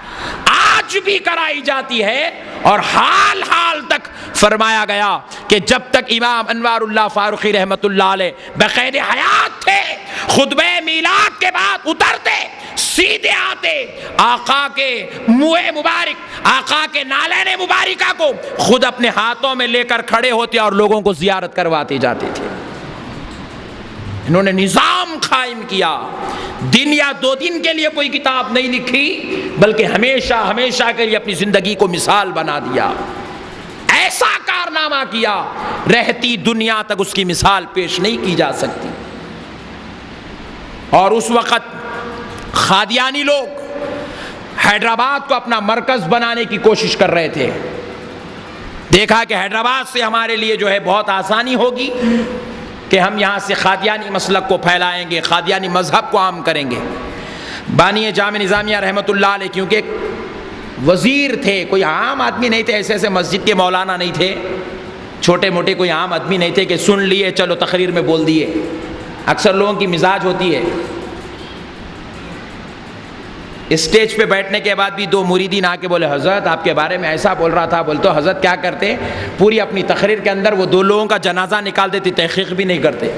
آج بھی کرائی جاتی ہے۔ اور حال تک فرمایا گیا کہ جب تک امام انوار اللہ فاروقی رحمۃ اللہ علیہ بقید حیات تھے خطبہ میلاد کے بعد اترتے سیدھے آتے آقا کے منہ مبارک، آقا کے نالین مبارکہ کو خود اپنے ہاتھوں میں لے کر کھڑے ہوتے اور لوگوں کو زیارت کرواتے جاتے تھے۔ انہوں نے نظام قائم کیا، دن یا دو دن کے لیے کوئی کتاب نہیں لکھی بلکہ ہمیشہ کے لیے اپنی زندگی کو مثال بنا دیا۔ ایسا کارنامہ کیا رہتی دنیا تک اس کی مثال پیش نہیں کی جا سکتی۔ اور اس وقت قادیانی لوگ حیدرآباد کو اپنا مرکز بنانے کی کوشش کر رہے تھے۔ دیکھا کہ حیدرآباد سے ہمارے لیے جو ہے بہت آسانی ہوگی کہ ہم یہاں سے قادیانی مسلک کو پھیلائیں گے، قادیانی مذہب کو عام کریں گے۔ بانی جامع نظامیہ رحمۃ اللہ علیہ کیونکہ وزیر تھے، کوئی عام آدمی نہیں تھے، ایسے مسجد کے مولانا نہیں تھے، چھوٹے موٹے کوئی عام آدمی نہیں تھے کہ سن لیے چلو تقریر میں بول دیے۔ اکثر لوگوں کی مزاج ہوتی ہے اسٹیج پہ بیٹھنے کے بعد بھی دو مریدین آ کے بولے حضرت آپ کے بارے میں ایسا بول رہا تھا، بولتے حضرت کیا کرتے پوری اپنی تقریر کے اندر وہ دو لوگوں کا جنازہ نکال دیتے، تحقیق بھی نہیں کرتے،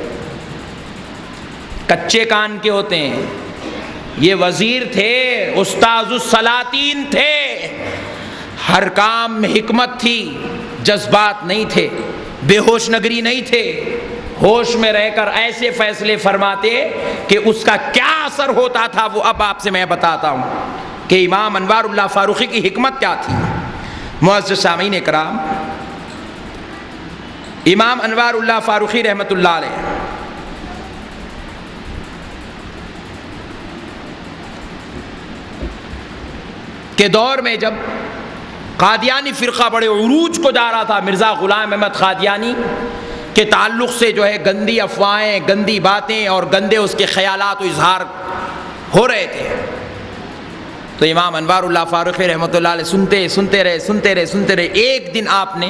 کچے کان کے ہوتے ہیں۔ یہ وزیر تھے، استاذ السلاطین تھے، ہر کام میں حکمت تھی، جذبات نہیں تھے، بے ہوش نگری نہیں تھے، ہوش میں رہ کر ایسے فیصلے فرماتے کہ اس کا کیا اثر ہوتا تھا وہ اب آپ سے میں بتاتا ہوں کہ امام انوار اللہ فاروقی کی حکمت کیا تھی۔ معزز سامعین کرام، امام انوار اللہ فاروقی رحمۃ اللہ علیہ کے دور میں جب قادیانی فرقہ بڑے عروج کو جا رہا تھا، مرزا غلام احمد قادیانی کے تعلق سے جو ہے گندی افواہیں، گندی باتیں اور گندے اس کے خیالات و اظہار ہو رہے تھے، تو امام انوار اللہ فاروقی رحمۃ اللہ علیہ سنتے رہے۔ ایک دن آپ نے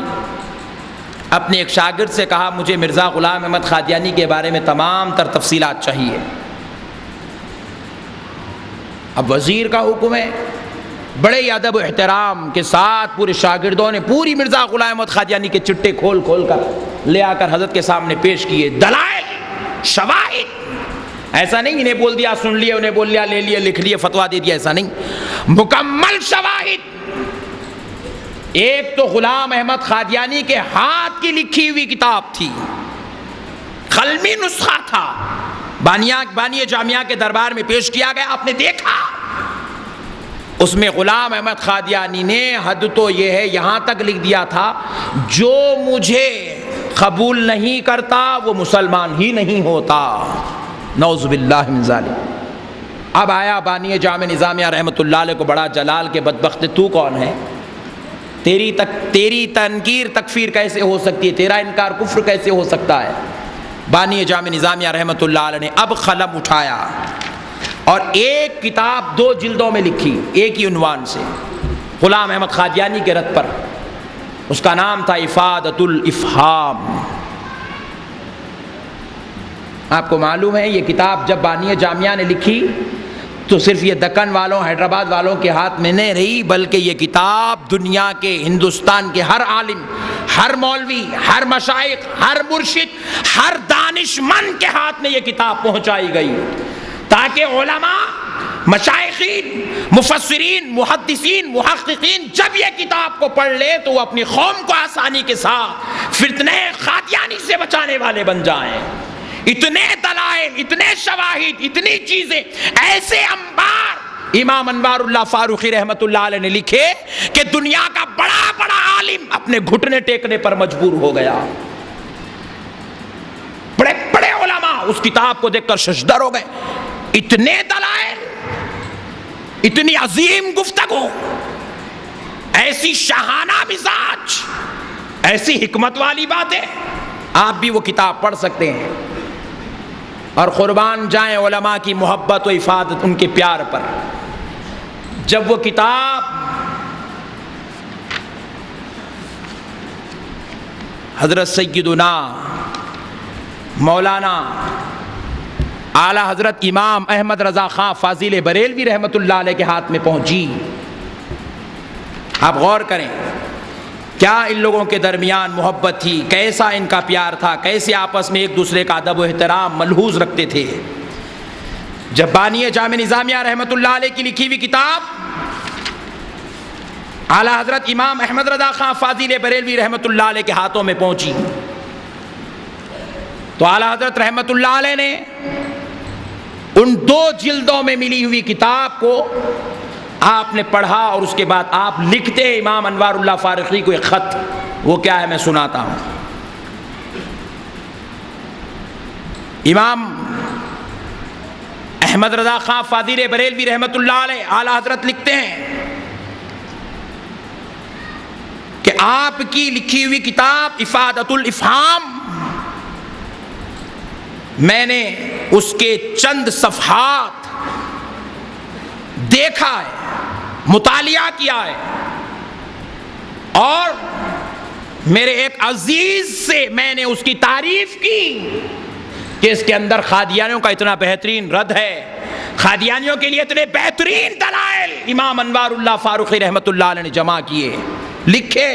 اپنے ایک شاگرد سے کہا مجھے مرزا غلام احمد قادیانی کے بارے میں تمام تر تفصیلات چاہیے۔ اب وزیر کا حکم ہے، بڑے ہی ادب و احترام کے ساتھ پورے شاگردوں نے پوری مرزا غلام احمد قادیانی کے چٹے کھول کر لے آ کر حضرت کے سامنے پیش کیے، دلائل، شواہد، ایسا نہیں انہیں بول دیا سن لیا، انہیں بول لیا لے لیا، لکھ لیا، فتویٰ دے دیا، ایسا نہیں، مکمل شواہد۔ ایک تو غلام احمد قادیانی کے ہاتھ کی لکھی ہوئی کتاب تھی، قلمی نسخہ تھا، بانی جامعہ کے دربار میں پیش کیا گیا، آپ نے دیکھا اس میں غلام احمد قادیانی نے حد تو یہ ہے یہاں تک لکھ دیا تھا جو مجھے قبول نہیں کرتا وہ مسلمان ہی نہیں ہوتا، نعوذ باللہ من ذالک۔ اب آیا بانی جامع نظامیہ رحمۃ اللہ علیہ کو بڑا جلال کے بدبخت، تو کون ہے؟ تیری تنکیر تکفیر کیسے ہو سکتی ہے؟ تیرا انکار کفر کیسے ہو سکتا ہے؟ بانی جامع نظامیہ رحمۃ اللہ علیہ نے اب قلم اٹھایا اور ایک کتاب 2 جلدوں میں لکھی، ایک ہی عنوان سے، غلام احمد قادیانی کے رد پر۔ اس کا نام تھا افادۃ الافہام۔ آپ کو معلوم ہے یہ کتاب جب بانی جامعہ نے لکھی تو صرف یہ دکن والوں، حیدرآباد والوں کے ہاتھ میں نہیں رہی، بلکہ یہ کتاب دنیا کے، ہندوستان کے ہر عالم، ہر مولوی، ہر مشائخ، ہر مرشد، ہر دانش مند کے ہاتھ میں یہ کتاب پہنچائی گئی، تاکہ علماء، مشائخین، مفسرین، محدثین، محققین جب یہ کتاب کو پڑھ لے تو وہ اپنی قوم کو آسانی کے ساتھ فتنہ قادیانی سے بچانے والے بن جائیں۔ اتنے دلائل، اتنے شواہد، اتنی چیزیں، ایسے انبار امام انوار اللہ فاروقی رحمت اللہ علیہ نے لکھے کہ دنیا کا بڑا بڑا عالم اپنے گھٹنے ٹیکنے پر مجبور ہو گیا۔ بڑے بڑے علماء اس کتاب کو دیکھ کر ششدر ہو گئے۔ اتنے دلائل، اتنی عظیم گفتگو، ایسی شاہانہ مزاج، ایسی حکمت والی باتیں، آپ بھی وہ کتاب پڑھ سکتے ہیں۔ اور قربان جائیں علماء کی محبت و افادت، ان کے پیار پر۔ جب وہ کتاب حضرت سیدنا مولانا اعلی حضرت امام احمد رضا خان فاضل بریلوی رحمت اللہ علیہ کے ہاتھ میں پہنچی، آپ غور کریں کیا ان لوگوں کے درمیان محبت تھی، کیسا ان کا پیار تھا، کیسے آپس میں ایک دوسرے کا ادب و احترام ملحوظ رکھتے تھے۔ جب بانی جامع نظامیہ رحمت اللہ علیہ کی لکھی ہوئی کتاب اعلی حضرت امام احمد رضا خان فاضل بریلوی رحمت اللہ علیہ کے ہاتھوں میں پہنچی تو اعلی حضرت رحمت اللہ علیہ نے ان 2 جلدوں میں ملی ہوئی کتاب کو آپ نے پڑھا، اور اس کے بعد آپ لکھتے ہیں امام انوار اللہ فاروقی کو ایک خط۔ وہ کیا ہے میں سناتا ہوں۔ امام احمد رضا خان فاضل بریلوی رحمت اللہ علیہ اعلی حضرت لکھتے ہیں کہ آپ کی لکھی ہوئی کتاب افادۃ الافہام، میں نے اس کے چند صفحات دیکھا ہے، مطالعہ کیا ہے، اور میرے ایک عزیز سے میں نے اس کی تعریف کی کہ اس کے اندر قادیانیوں کا اتنا بہترین رد ہے، قادیانیوں کے لیے اتنے بہترین دلائل امام انوار اللہ فاروقی رحمت اللہ علیہ نے جمع کیے، لکھے۔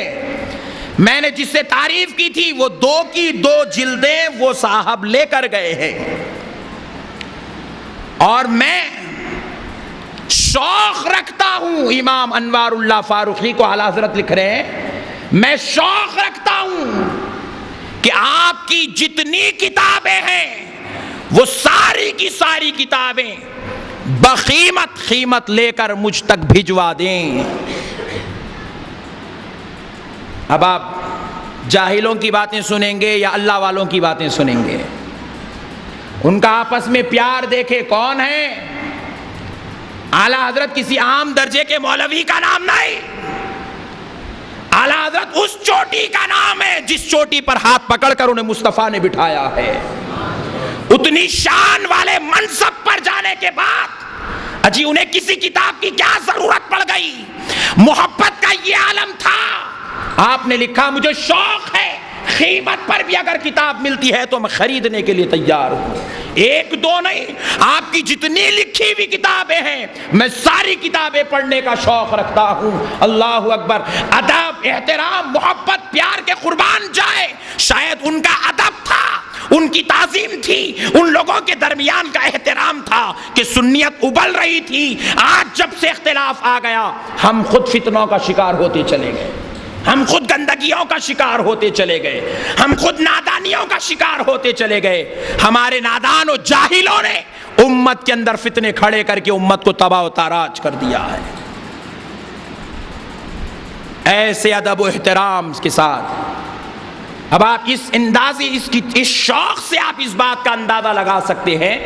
میں نے جس سے تعریف کی تھی وہ 2 کی 2 جلدیں وہ صاحب لے کر گئے ہیں، اور میں شوق رکھتا ہوں، امام انوار اللہ فاروقی کو اعلی حضرت لکھ رہے ہیں، میں شوق رکھتا ہوں کہ آپ کی جتنی کتابیں ہیں وہ ساری کی ساری کتابیں قیمت لے کر مجھ تک بھجوا دیں۔ اب آپ جاہلوں کی باتیں سنیں گے یا اللہ والوں کی باتیں سنیں گے؟ ان کا آپس میں پیار دیکھے کون ہے؟ اعلی حضرت کسی عام درجے کے مولوی کا نام نہیں، اعلی حضرت اس چوٹی کا نام ہے جس چوٹی پر ہاتھ پکڑ کر انہیں مصطفیٰ نے بٹھایا ہے۔ اتنی شان والے منصب پر جانے کے بعد اجی انہیں کسی کتاب کی کیا ضرورت پڑ گئی؟ محبت کا یہ عالم تھا۔ آپ نے لکھا مجھے شوق ہے، قیمت پر بھی اگر کتاب ملتی ہے تو میں خریدنے کے لیے تیار ہوں۔ 1 2 نہیں، آپ کی جتنی لکھی ہوئی کتابیں ہیں میں ساری کتابیں پڑھنے کا شوق رکھتا ہوں۔ اللہ اکبر۔ ادب، احترام، محبت، پیار کے قربان جائے، شاید ان کا ادب تھا، ان کی تعظیم تھی، ان لوگوں کے درمیان کا احترام تھا کہ سنیت ابل رہی تھی۔ آج جب سے اختلاف آ گیا ہم خود فتنوں کا شکار ہوتے چلے گئے، ہم خود گندگیوں کا شکار ہوتے چلے گئے، ہم خود نادانیوں کا شکار ہوتے چلے گئے۔ ہمارے نادان و جاہلوں نے امت کے اندر فتنے کھڑے کر کے امت کو تباہ و تاراج کر دیا ہے۔ ایسے ادب و احترام کے ساتھ اب آپ اس اندازے، اس شوق سے آپ اس بات کا اندازہ لگا سکتے ہیں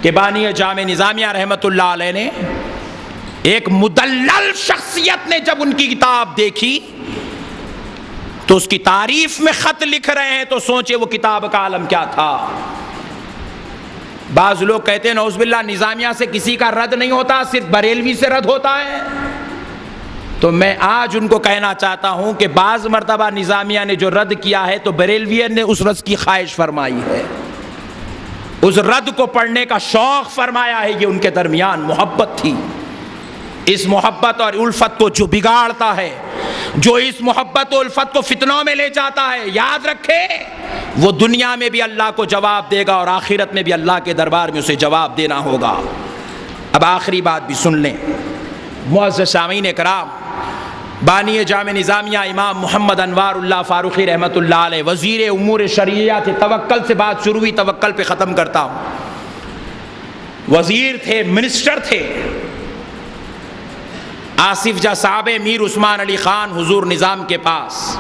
کہ بانی جامع نظامیہ رحمۃ اللہ علیہ نے ایک مدلل شخصیت نے جب ان کی کتاب دیکھی تو اس کی تعریف میں خط لکھ رہے ہیں، تو سوچے وہ کتاب کا عالم کیا تھا۔ بعض لوگ کہتے ہیں نعوذ باللہ نظامیہ سے کسی کا رد نہیں ہوتا، صرف بریلوی سے رد ہوتا ہے۔ تو میں آج ان کو کہنا چاہتا ہوں کہ بعض مرتبہ نظامیہ نے جو رد کیا ہے تو بریلوی نے اس رد کی خواہش فرمائی ہے، اس رد کو پڑھنے کا شوق فرمایا ہے، یہ ان کے درمیان محبت تھی۔ اس محبت اور الفت کو جو بگاڑتا ہے، جو اس محبت و الفت کو فتنوں میں لے جاتا ہے، یاد رکھے وہ دنیا میں بھی اللہ کو جواب دے گا اور آخرت میں بھی اللہ کے دربار میں اسے جواب دینا ہوگا۔ اب آخری بات بھی سن لیں معزز سامعین کرام، بانی جامع نظامیہ امام محمد انوار اللہ فاروقی رحمۃ اللہ علیہ وزیر امور شرعیہ تھے۔ توکل سے بات شروع ہوئی، توکل پہ ختم کرتا ہوں۔ وزیر تھے، منسٹر تھے۔ آصف جاہ صاحب میر عثمان علی خان حضور نظام کے پاس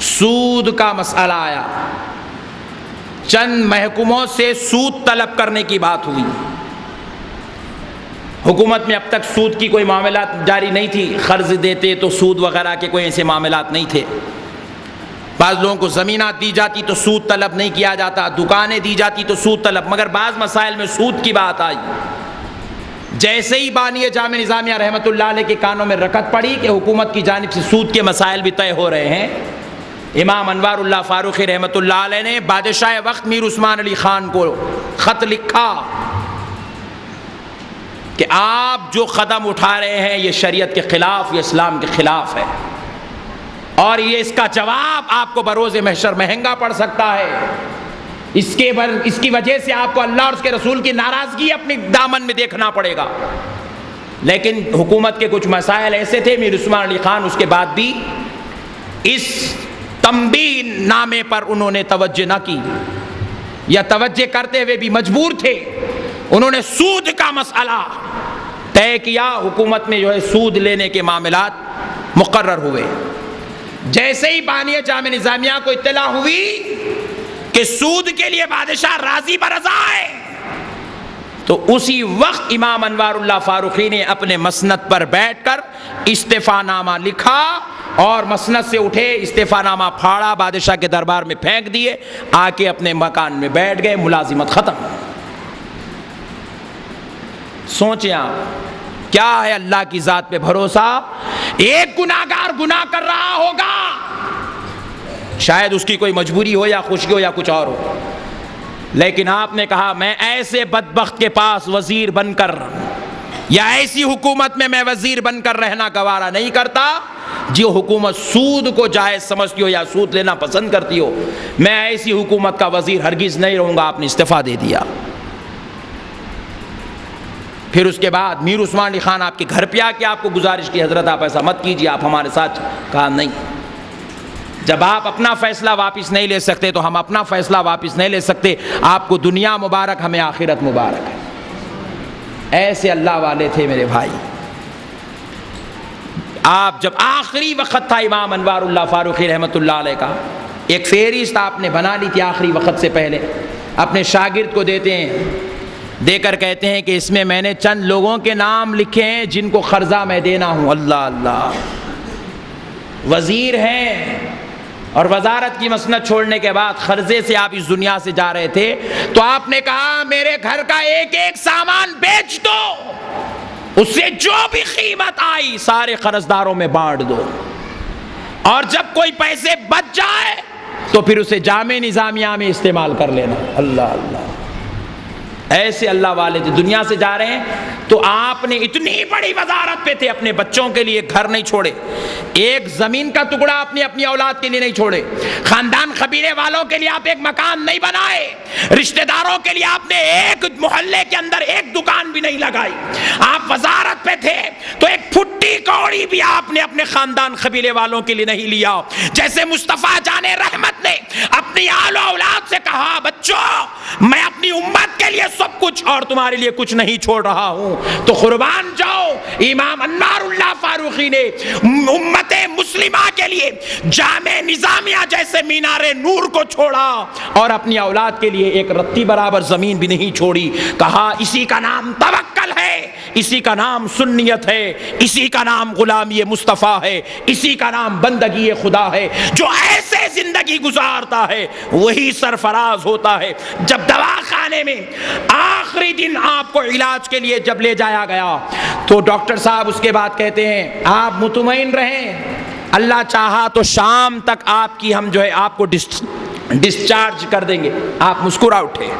سود کا مسئلہ آیا، چند محکوموں سے سود طلب کرنے کی بات ہوئی۔ حکومت میں اب تک سود کی کوئی معاملات جاری نہیں تھی، قرض دیتے تو سود وغیرہ کے کوئی ایسے معاملات نہیں تھے۔ بعض لوگوں کو زمینات دی جاتی تو سود طلب نہیں کیا جاتا، دکانیں دی جاتی تو سود طلب، مگر بعض مسائل میں سود کی بات آئی۔ جیسے ہی بانی جامع نظامیہ رحمۃ اللہ علیہ کے کانوں میں رکت پڑی کہ حکومت کی جانب سے سود کے مسائل بھی طے ہو رہے ہیں، امام انوار اللہ فاروقی رحمۃ اللہ علیہ نے بادشاہ وقت میر عثمان علی خان کو خط لکھا کہ آپ جو قدم اٹھا رہے ہیں یہ شریعت کے خلاف، یہ اسلام کے خلاف ہے، اور یہ اس کا جواب آپ کو بروز محشر مہنگا پڑ سکتا ہے۔ اس کی وجہ سے آپ کو اللہ اور اس کے رسول کی ناراضگی اپنی دامن میں دیکھنا پڑے گا۔ لیکن حکومت کے کچھ مسائل ایسے تھے، میر عثمان علی خان اس کے بعد بھی اس تنبیہ نامے پر انہوں نے توجہ نہ کی، یا توجہ کرتے ہوئے بھی مجبور تھے۔ انہوں نے سود کا مسئلہ طے کیا، حکومت میں جو ہے سود لینے کے معاملات مقرر ہوئے۔ جیسے ہی بانی جامع نظامیہ کو اطلاع ہوئی کہ سود کے لیے بادشاہ راضی برضا ہے، تو اسی وقت امام انوار اللہ فاروقی نے اپنے مسند پر بیٹھ کر استعفیٰ نامہ لکھا اور مسند سے اٹھے، استعفیٰ نامہ پھاڑا، بادشاہ کے دربار میں پھینک دیے، آ کے اپنے مکان میں بیٹھ گئے، ملازمت ختم۔ سوچیں آپ کیا ہے اللہ کی ذات پہ بھروسہ؟ ایک گناہگار گناہ کر رہا ہوگا، شاید اس کی کوئی مجبوری ہو یا خوشی ہو یا کچھ اور ہو، لیکن آپ نے کہا میں ایسے بدبخت کے پاس وزیر بن کر یا ایسی حکومت میں میں وزیر بن کر رہنا گوارا نہیں کرتا جو حکومت سود کو جائز سمجھتی ہو یا سود لینا پسند کرتی ہو، میں ایسی حکومت کا وزیر ہرگز نہیں رہوں گا۔ آپ نے استعفیٰ دے دیا۔ پھر اس کے بعد میر عثمان علی خان آپ کے گھر پہ آ کے آپ کو گزارش کی، حضرت آپ ایسا مت کیجیے، آپ ہمارے ساتھ۔ کہا نہیں، جب آپ اپنا فیصلہ واپس نہیں لے سکتے تو ہم اپنا فیصلہ واپس نہیں لے سکتے۔ آپ کو دنیا مبارک، ہمیں آخرت مبارک ہے۔ ایسے اللہ والے تھے میرے بھائی۔ آپ جب آخری وقت تھا امام انوار اللہ فاروقی رحمۃ اللہ علیہ کا، ایک فہرست آپ نے بنا لی تھی آخری وقت سے پہلے، اپنے شاگرد کو دیتے ہیں، دے کر کہتے ہیں کہ اس میں میں نے چند لوگوں کے نام لکھے ہیں جن کو قرضہ میں دینا ہوں۔ اللہ اللہ، وزیر ہیں اور وزارت کی مسند چھوڑنے کے بعد قرضے سے آپ اس دنیا سے جا رہے تھے، تو آپ نے کہا میرے گھر کا ایک ایک سامان بیچ دو، اس سے جو بھی قیمت آئی سارے قرضداروں میں بانٹ دو، اور جب کوئی پیسے بچ جائے تو پھر اسے جامع نظامیہ میں استعمال کر لینا۔ اللہ اللہ، ایسے اللہ والے جو دنیا سے جا رہے ہیں۔ تو آپ نے اتنی بڑی وزارت پہ تھے، اپنے بچوں کے لیے گھر نہیں چھوڑے، ایک زمین کا ٹکڑا اپنی اولاد کے لیے نہیں چھوڑے، خاندان قبیلے والوں کے لیے آپ ایک مکان نہیں بنائے، رشتہ داروں کے لیے آپ نے ایک محلے کے اندر ایک دکان بھی نہیں لگائی۔ آپ وزارت پہ تھے تو ایک پھٹی کوڑی بھی آپ نے اپنے خاندان قبیلے والوں کے لیے نہیں لیا۔ جیسے مصطفیٰ جان رحمت نے اپنی آل و اولاد سے کہا، بچوں میں اپنی امت کے لیے سب کچھ اور تمہارے لیے کچھ نہیں چھوڑ رہا ہوں، تو قربان جاؤ۔ امام انوار اللہ فاروقی نے امت مسلمہ کے لیے جامع نظامیہ جیسے مینار نور کو چھوڑا اور اپنی اولاد کے لیے ایک رتی برابر زمین بھی نہیں چھوڑی۔ کہا اسی کا نام توکل ہے، اسی کا نام سنیت ہے، اسی کا نام غلامی مصطفیٰ ہے، اسی کا نام بندگی خدا ہے۔ جو ایسے زندگی گزارتا ہے وہی سرفراز ہوتا ہے۔ جب دواخانے میں آخری دن آپ کو علاج کے لیے جب لے جایا گیا تو ڈاکٹر صاحب اس کے بعد کہتے ہیں آپ مطمئن رہیں، اللہ چاہا تو شام تک آپ کی ہم جو ہے آپ کو ڈسچارج کر دیں گے۔ آپ مسکرا اٹھے۔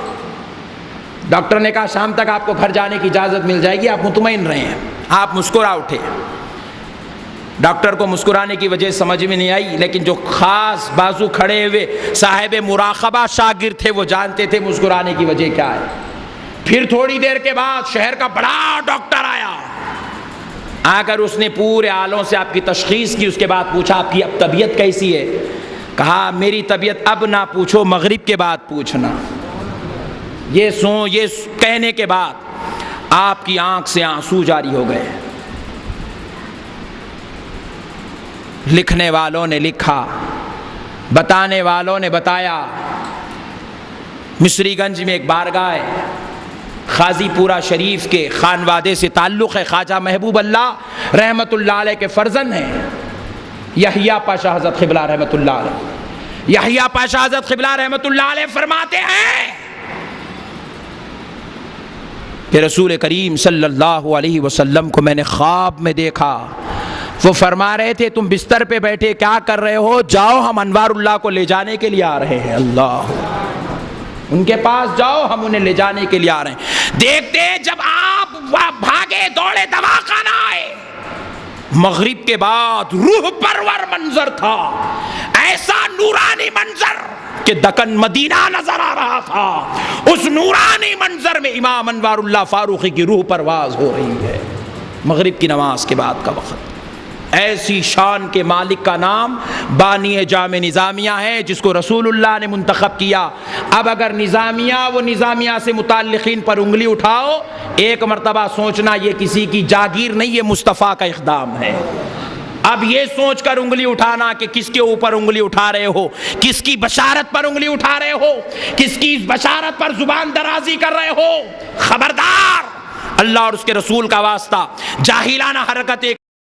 ڈاکٹر نے کہا شام تک آپ کو گھر جانے کی اجازت مل جائے گی، آپ مطمئن رہیں۔ آپ مسکرا اٹھے۔ ڈاکٹر کو مسکرانے کی وجہ سمجھ میں نہیں آئی، لیکن جو خاص بازو کھڑے ہوئے صاحب مراقبہ شاگرد تھے وہ جانتے تھے مسکرانے کی وجہ کیا ہے۔ پھر تھوڑی دیر کے بعد شہر کا بڑا ڈاکٹر آیا، آ کر اس نے پورے آلوں سے آپ کی تشخیص کی۔ اس کے بعد پوچھا آپ کی اب طبیعت کیسی ہے؟ کہا میری طبیعت اب نہ پوچھو، مغرب کے بعد پوچھنا۔ یہ کہنے کے بعد آپ کی آنکھ سے آنسو جاری ہو گئے۔ لکھنے والوں نے لکھا، بتانے والوں نے بتایا۔ مصری گنج میں ایک بارگاہ ہے، قاضی پورہ شریف کے خانوادے سے تعلق ہے، خواجہ محبوب اللہ رحمت اللہ علیہ کے فرزند ہیں یحییٰ پاشا حضرت قبلہ رحمت اللہ علیہ۔ یحییٰ پاشا حضرت قبلہ رحمت اللہ علیہ فرماتے ہیں کہ رسول کریم صلی اللہ علیہ وسلم کو میں نے خواب میں دیکھا، وہ فرما رہے تھے تم بستر پہ بیٹھے کیا کر رہے ہو؟ جاؤ ہم انوار اللہ کو لے جانے کے لیے آ رہے ہیں۔ اللہ، ان کے پاس جاؤ ہم انہیں لے جانے کے لیے آ رہے ہیں۔ دیکھتے جب آپ بھاگے دوڑے دواخانہ آئے، مغرب کے بعد روح پرور منظر تھا، ایسا نورانی منظر کہ دکن مدینہ نظر آ رہا تھا۔ اس نورانی منظر میں امام انوار اللہ فاروقی کی روح پرواز ہو رہی ہے۔ مغرب کی نماز کے بعد کا وقت۔ ایسی شان کے مالک کا نام بانی جامع نظامیہ ہے جس کو رسول اللہ نے منتخب کیا۔ اب اگر نظامیہ سے متعلقین پر انگلی اٹھاؤ، ایک مرتبہ سوچنا یہ کسی کی جاگیر نہیں، یہ مصطفیٰ کا اقدام ہے۔ اب یہ سوچ کر انگلی اٹھانا کہ کس کے اوپر انگلی اٹھا رہے ہو، کس کی بشارت پر انگلی اٹھا رہے ہو، کس کی بشارت پر زبان درازی کر رہے ہو، خبردار، اللہ اور اس کے رسول کا واسطہ جاہلانہ حرکتیں